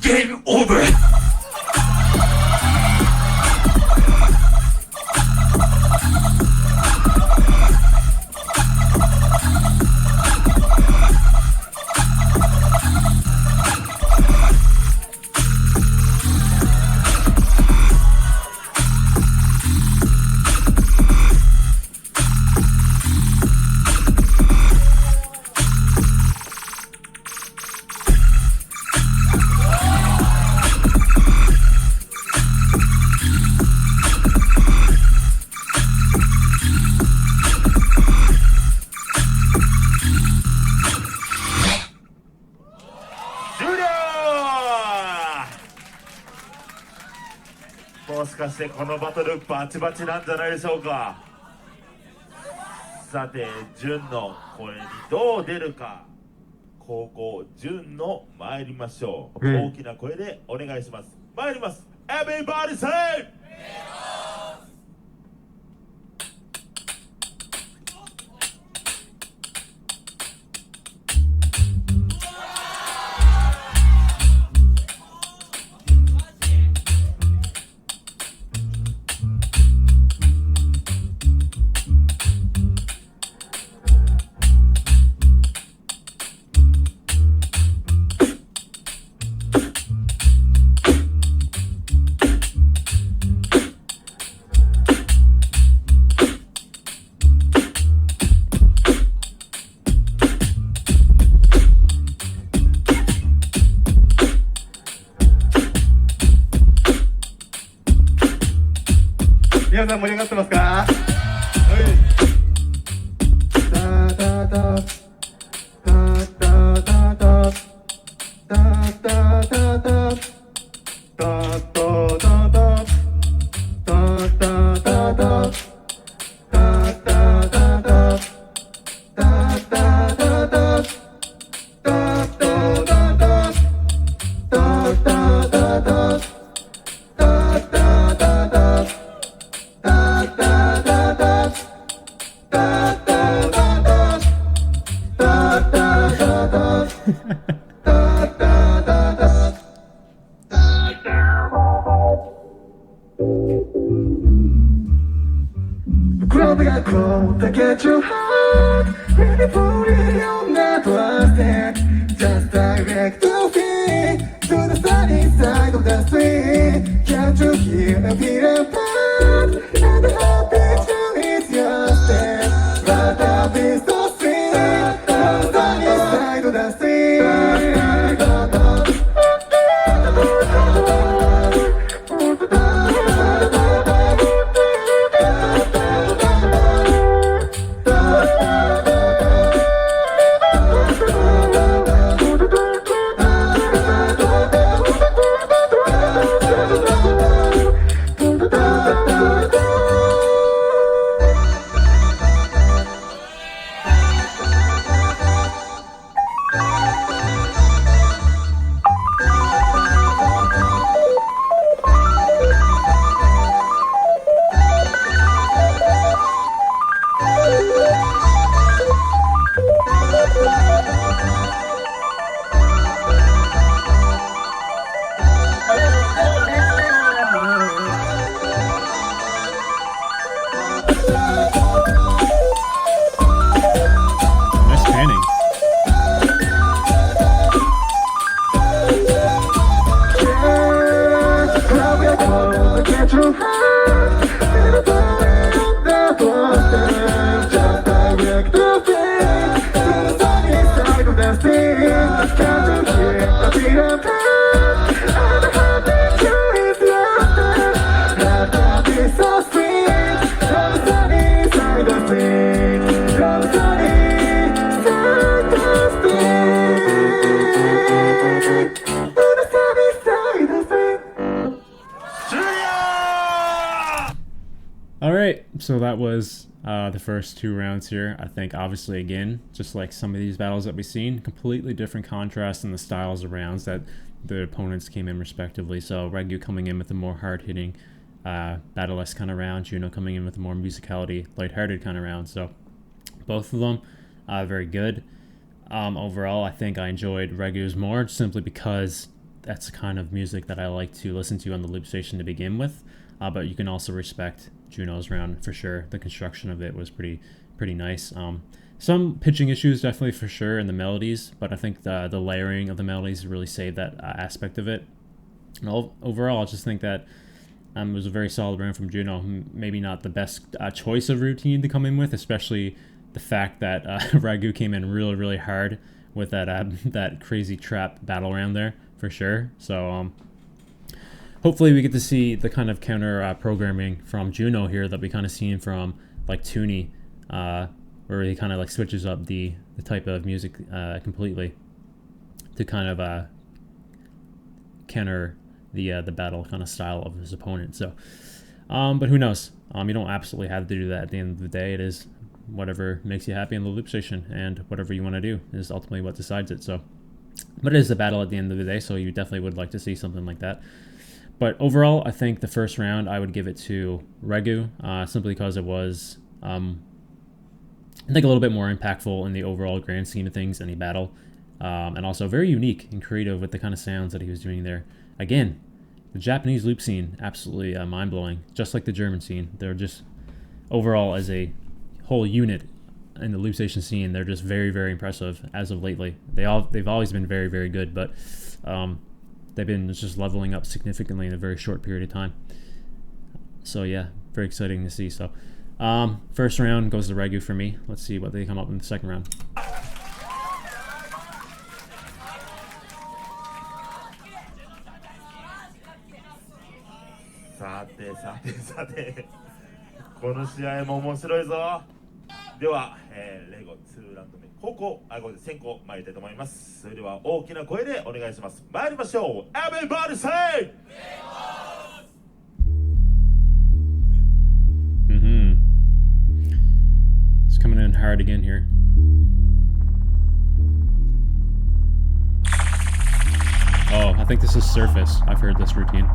Game over! Juno! もしかしてこのバトルバチバチなんじゃないでしょうか。さて、純の声にどう出るか。高校純の参りましょう。大きな声でお願いします。参ります。Everybody say! 皆さん盛り上がってますか？はい。Growing got cold to get your heart. Ready for it, I'm not trusted. Just direct to feet to the sunny side of the street. Can't you hear a beat apart? And the happy tune is your step. But the beat so sweet. The sunny side of the street. Nice panning. Alright, so that was the first 2 rounds here. I think obviously again, just like some of these battles that we've seen, completely different contrast in the styles of rounds that the opponents came in respectively. So Regu coming in with a more hard-hitting, battle-esque kind of round, Junno coming in with a more musicality, lighthearted kind of round. So both of them very good. Overall, I think I enjoyed Regu's more simply because that's the kind of music that I like to listen to on the loop station to begin with. But you can also respect Junno's round for sure. The construction of it was pretty nice. Some pitching issues definitely for sure in the melodies, but I think the layering of the melodies really saved that aspect of it. And overall, I just think that it was a very solid round from Junno. Maybe not the best choice of routine to come in with, especially the fact that Regu came in really hard with that crazy trap battle round there for sure. So hopefully we get to see the kind of counter programming from Junno here that we kind of seen from like Toony, where he kind of like switches up the type of music completely to kind of counter the battle kind of style of his opponent. So, but who knows? You don't absolutely have to do that at the end of the day. It is whatever makes you happy in the loop station, and whatever you want to do is ultimately what decides it. So, but it is a battle at the end of the day, so you definitely would like to see something like that. But overall, I think the first round I would give it to Regu, simply because it was, I think, a little bit more impactful in the overall grand scheme of things, any battle, and also very unique and creative with the kind of sounds that he was doing there. Again, the Japanese loop scene, absolutely mind-blowing, just like the German scene. They're just, overall, as a whole unit in the loop station scene, they're just very impressive as of lately. They've always been very good, but they've been just leveling up significantly in a very short period of time. So yeah, very exciting to see. So first round goes to Regu for me. Let's see what they come up in the second round. さてこの試合も面白いぞ。では、レゴ2ラウンド目先行参りたいと思います。それでは大きな声でお願いします。参りましょう。 Everybody say! It's coming in hard again here. Oh, I think this is Surface. I've heard this routine.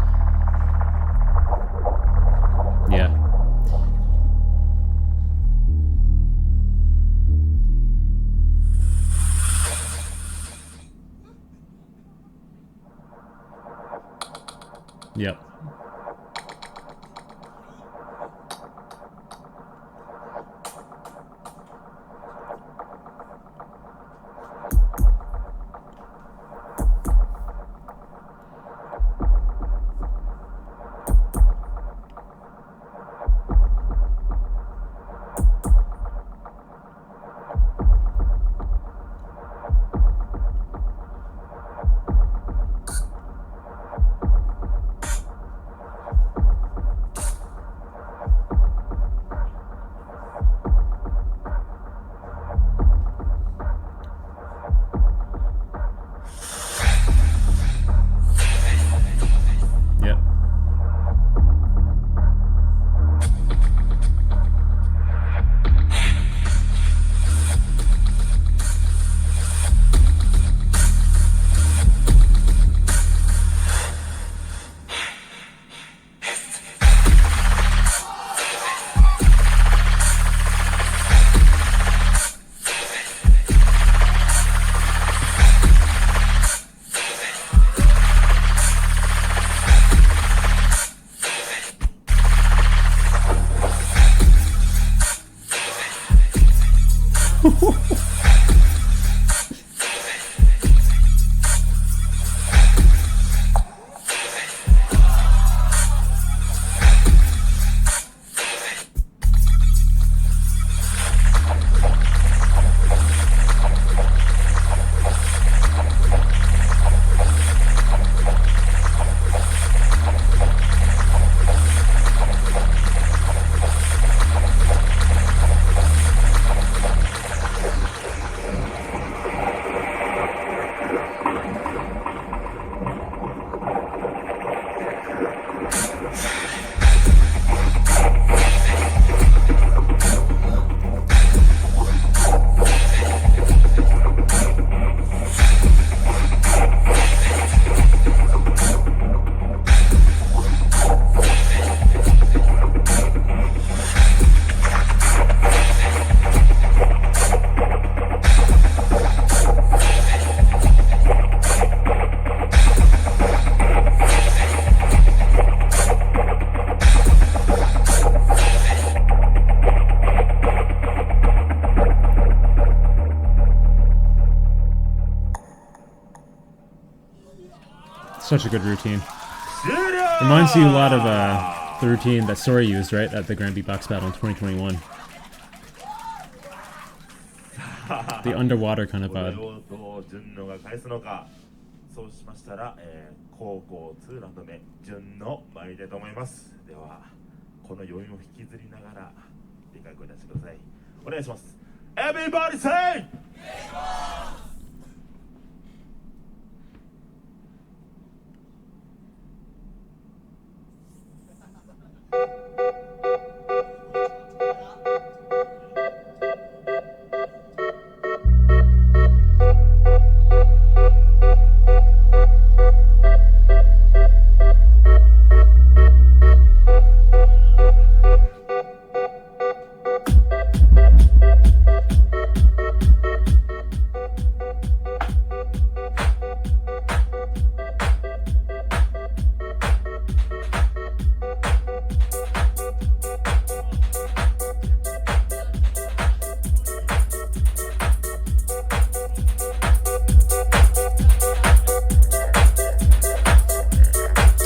Yeah. Yep. Yep. Such a good routine. Reminds you a lot of the routine that Sora used, right, at the Grand Beatbox Battle in 2021. The underwater kind of vibe. どうJunnoが返すのか。そうしましたら、高校2ラウンド目Junno参りたいと思います。ではこの余韻を引きずりながら理解を出してください。お願いします。Everybody say!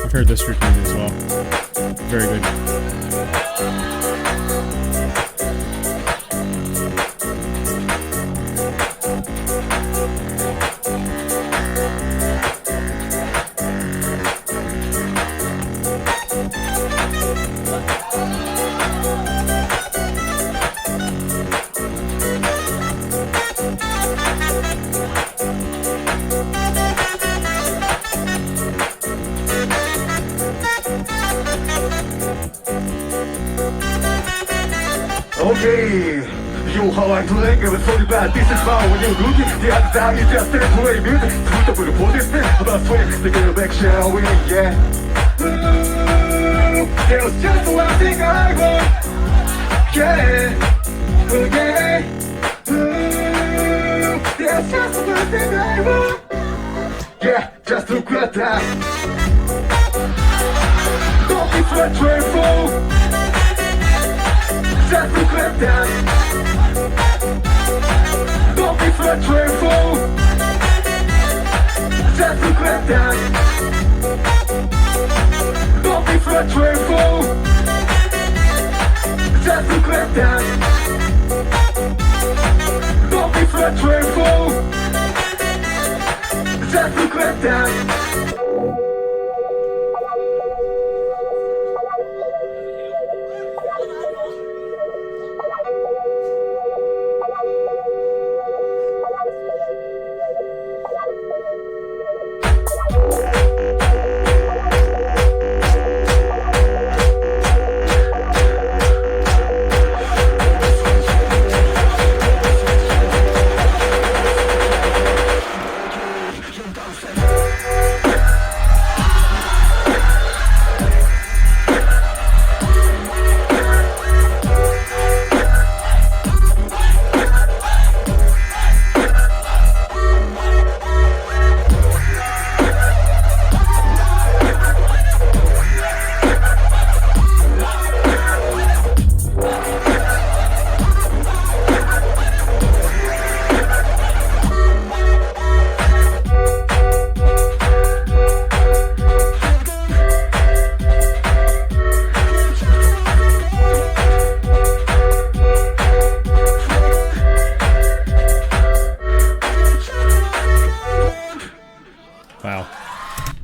I've heard this routine as well. Very good. Okay, you how I play, it was so bad. This is my when you looking. The other time you just didn't play music. Suitable for this thing, about swing, to get back, shall we? Yeah. Ooh, there was just one thing I want. Yeah, okay. Ooh, there's just one thing I want. Yeah, just look at that. frustrated. Just look at that. Don't be frustrated. Just look at that. Don't be frustrated. Just look at that. Don't be frustrated. Just look at that.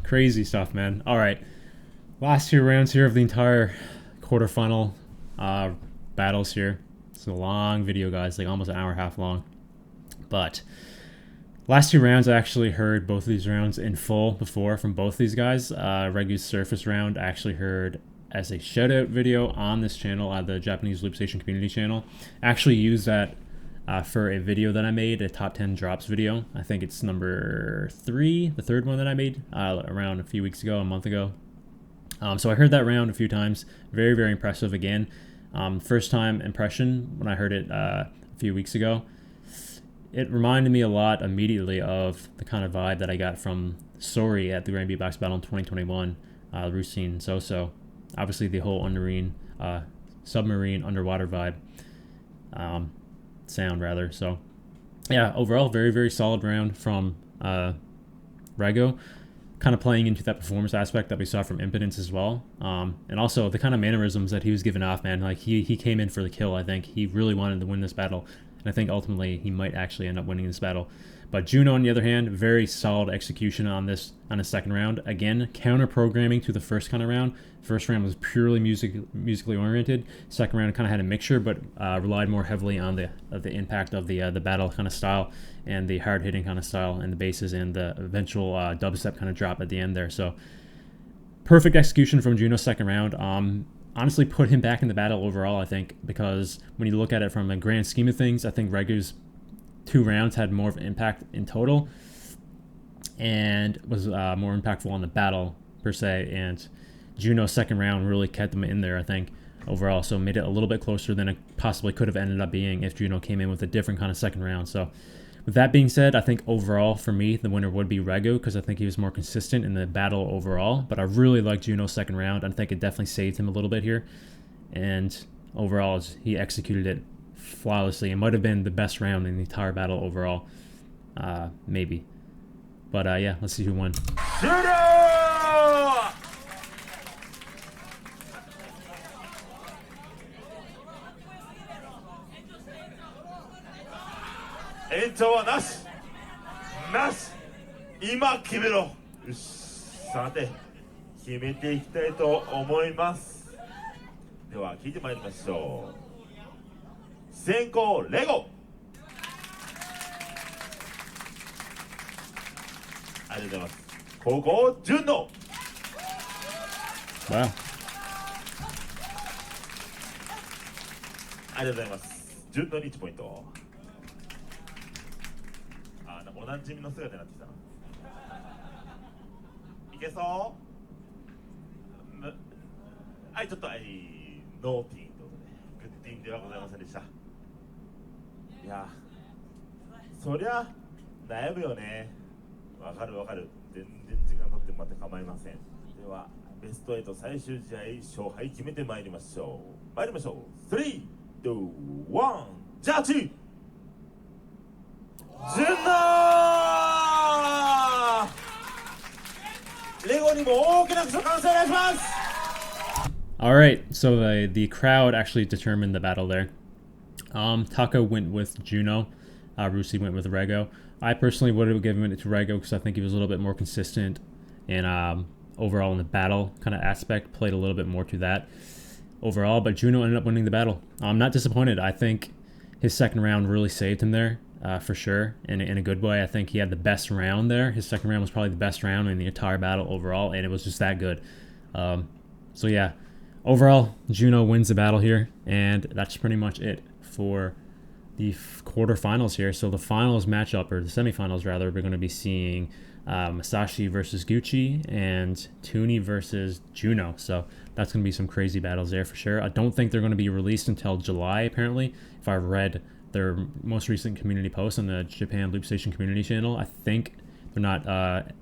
Crazy stuff, man. All right, last 2 rounds here of the entire quarterfinal battles here. It's a long video, guys, like almost an hour and a half long. But last 2 rounds, I actually heard both of these rounds in full before from both these guys. Regu's Surface round I actually heard as a shout out video on this channel, the Japanese Loop Station community channel. I actually used that for a video that I made, a top 10 drops video. I think it's number 3, the 3rd one that I made around a few weeks ago, a month ago. So I heard that round a few times. Very, very impressive again. First time impression when I heard it a few weeks ago. It reminded me a lot immediately of the kind of vibe that I got from Sori at the Grand Beatbox Battle in 2021, Rusine So. Obviously the whole submarine underwater vibe. Sound rather. So yeah, overall very, very solid round from Rego, kind of playing into that performance aspect that we saw from Impedance as well, and also the kind of mannerisms that he was giving off, man. Like he came in for the kill. I think he really wanted to win this battle, and I think ultimately he might actually end up winning this battle. But Junno, on the other hand, very solid execution on his second round. Again, counter programming to the first kind of round. First round was purely musically oriented. Second round kind of had a mixture, but relied more heavily on the impact of the battle kind of style and the hard hitting kind of style and the basses and the eventual dubstep kind of drop at the end there. So perfect execution from Junno's second round. Honestly, put him back in the battle overall, I think, because when you look at it from a grand scheme of things, I think Regu's 2 rounds had more of an impact in total and was more impactful on the battle per se, and Junno's second round really kept them in there, I think, overall, so made it a little bit closer than it possibly could have ended up being if Junno came in with a different kind of second round. So with that being said, I think overall for me the winner would be Rego, because I think he was more consistent in the battle overall, but I really like Junno's second round. I think it definitely saved him a little bit here, and overall he executed it flawlessly. It might have been the best round in the entire battle overall, maybe. But yeah, let's see who won. Enterはなしなし今決めろ。よし、さて決めていきたいと思います。では聞いてまいりましょう。先攻レゴ。ありがとうございます。後攻ジュンノ。Wow. ありがとうございます。ジュンノに1ポイント。あ、なんかおなじみの姿になってきたな。いけそう？はい、ちょっとノーティーということで、グッティンではございませんでした。いや、そりゃ悩むよね。わかるわかる。全然時間経ってもまた構いません。ではベスト8最終試合勝敗決めてまいりましょう。参りましょう。3、2、1、ジャッジ。順応レゴにも大きな拍手を歓声お願いします。 All right, so the crowd actually determined the battle there. Taka went with Junno. Rusi went with Rego. I personally would have given it to Rego because I think he was a little bit more consistent and overall in the battle kind of aspect, played a little bit more to that overall. But Junno ended up winning the battle. I'm not disappointed. I think his second round really saved him there for sure, in a good way. I think he had the best round there. His second round was probably the best round in the entire battle overall, and it was just that good. So yeah, overall, Junno wins the battle here, and that's pretty much it for the quarterfinals here. So the finals matchup, or the semifinals rather, we're going to be seeing Masashi versus Gutti and Toony versus Junno. So that's going to be some crazy battles there for sure. I don't think they're going to be released until July, apparently. If I read their most recent community post on the Japan Loop Station community channel, I think they're not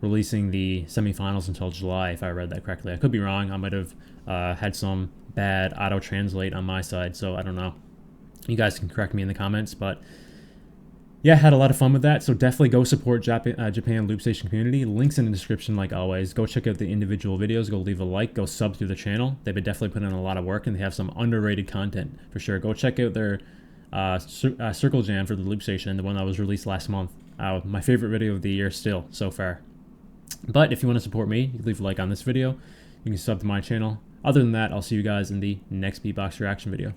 releasing the semifinals until July, if I read that correctly. I could be wrong. I might have had some bad auto translate on my side, so I don't know. You guys can correct me in the comments, but yeah, had a lot of fun with that. So definitely go support Japan Loop Station community. Links in the description, like always. Go check out the individual videos. Go leave a like. Go sub to the channel. They've been definitely putting in a lot of work, and they have some underrated content for sure. Go check out their Circle Jam for the Loop Station, the one that was released last month. My favorite video of the year still so far. But if you want to support me, you can leave a like on this video. You can sub to my channel. Other than that, I'll see you guys in the next beatbox reaction video.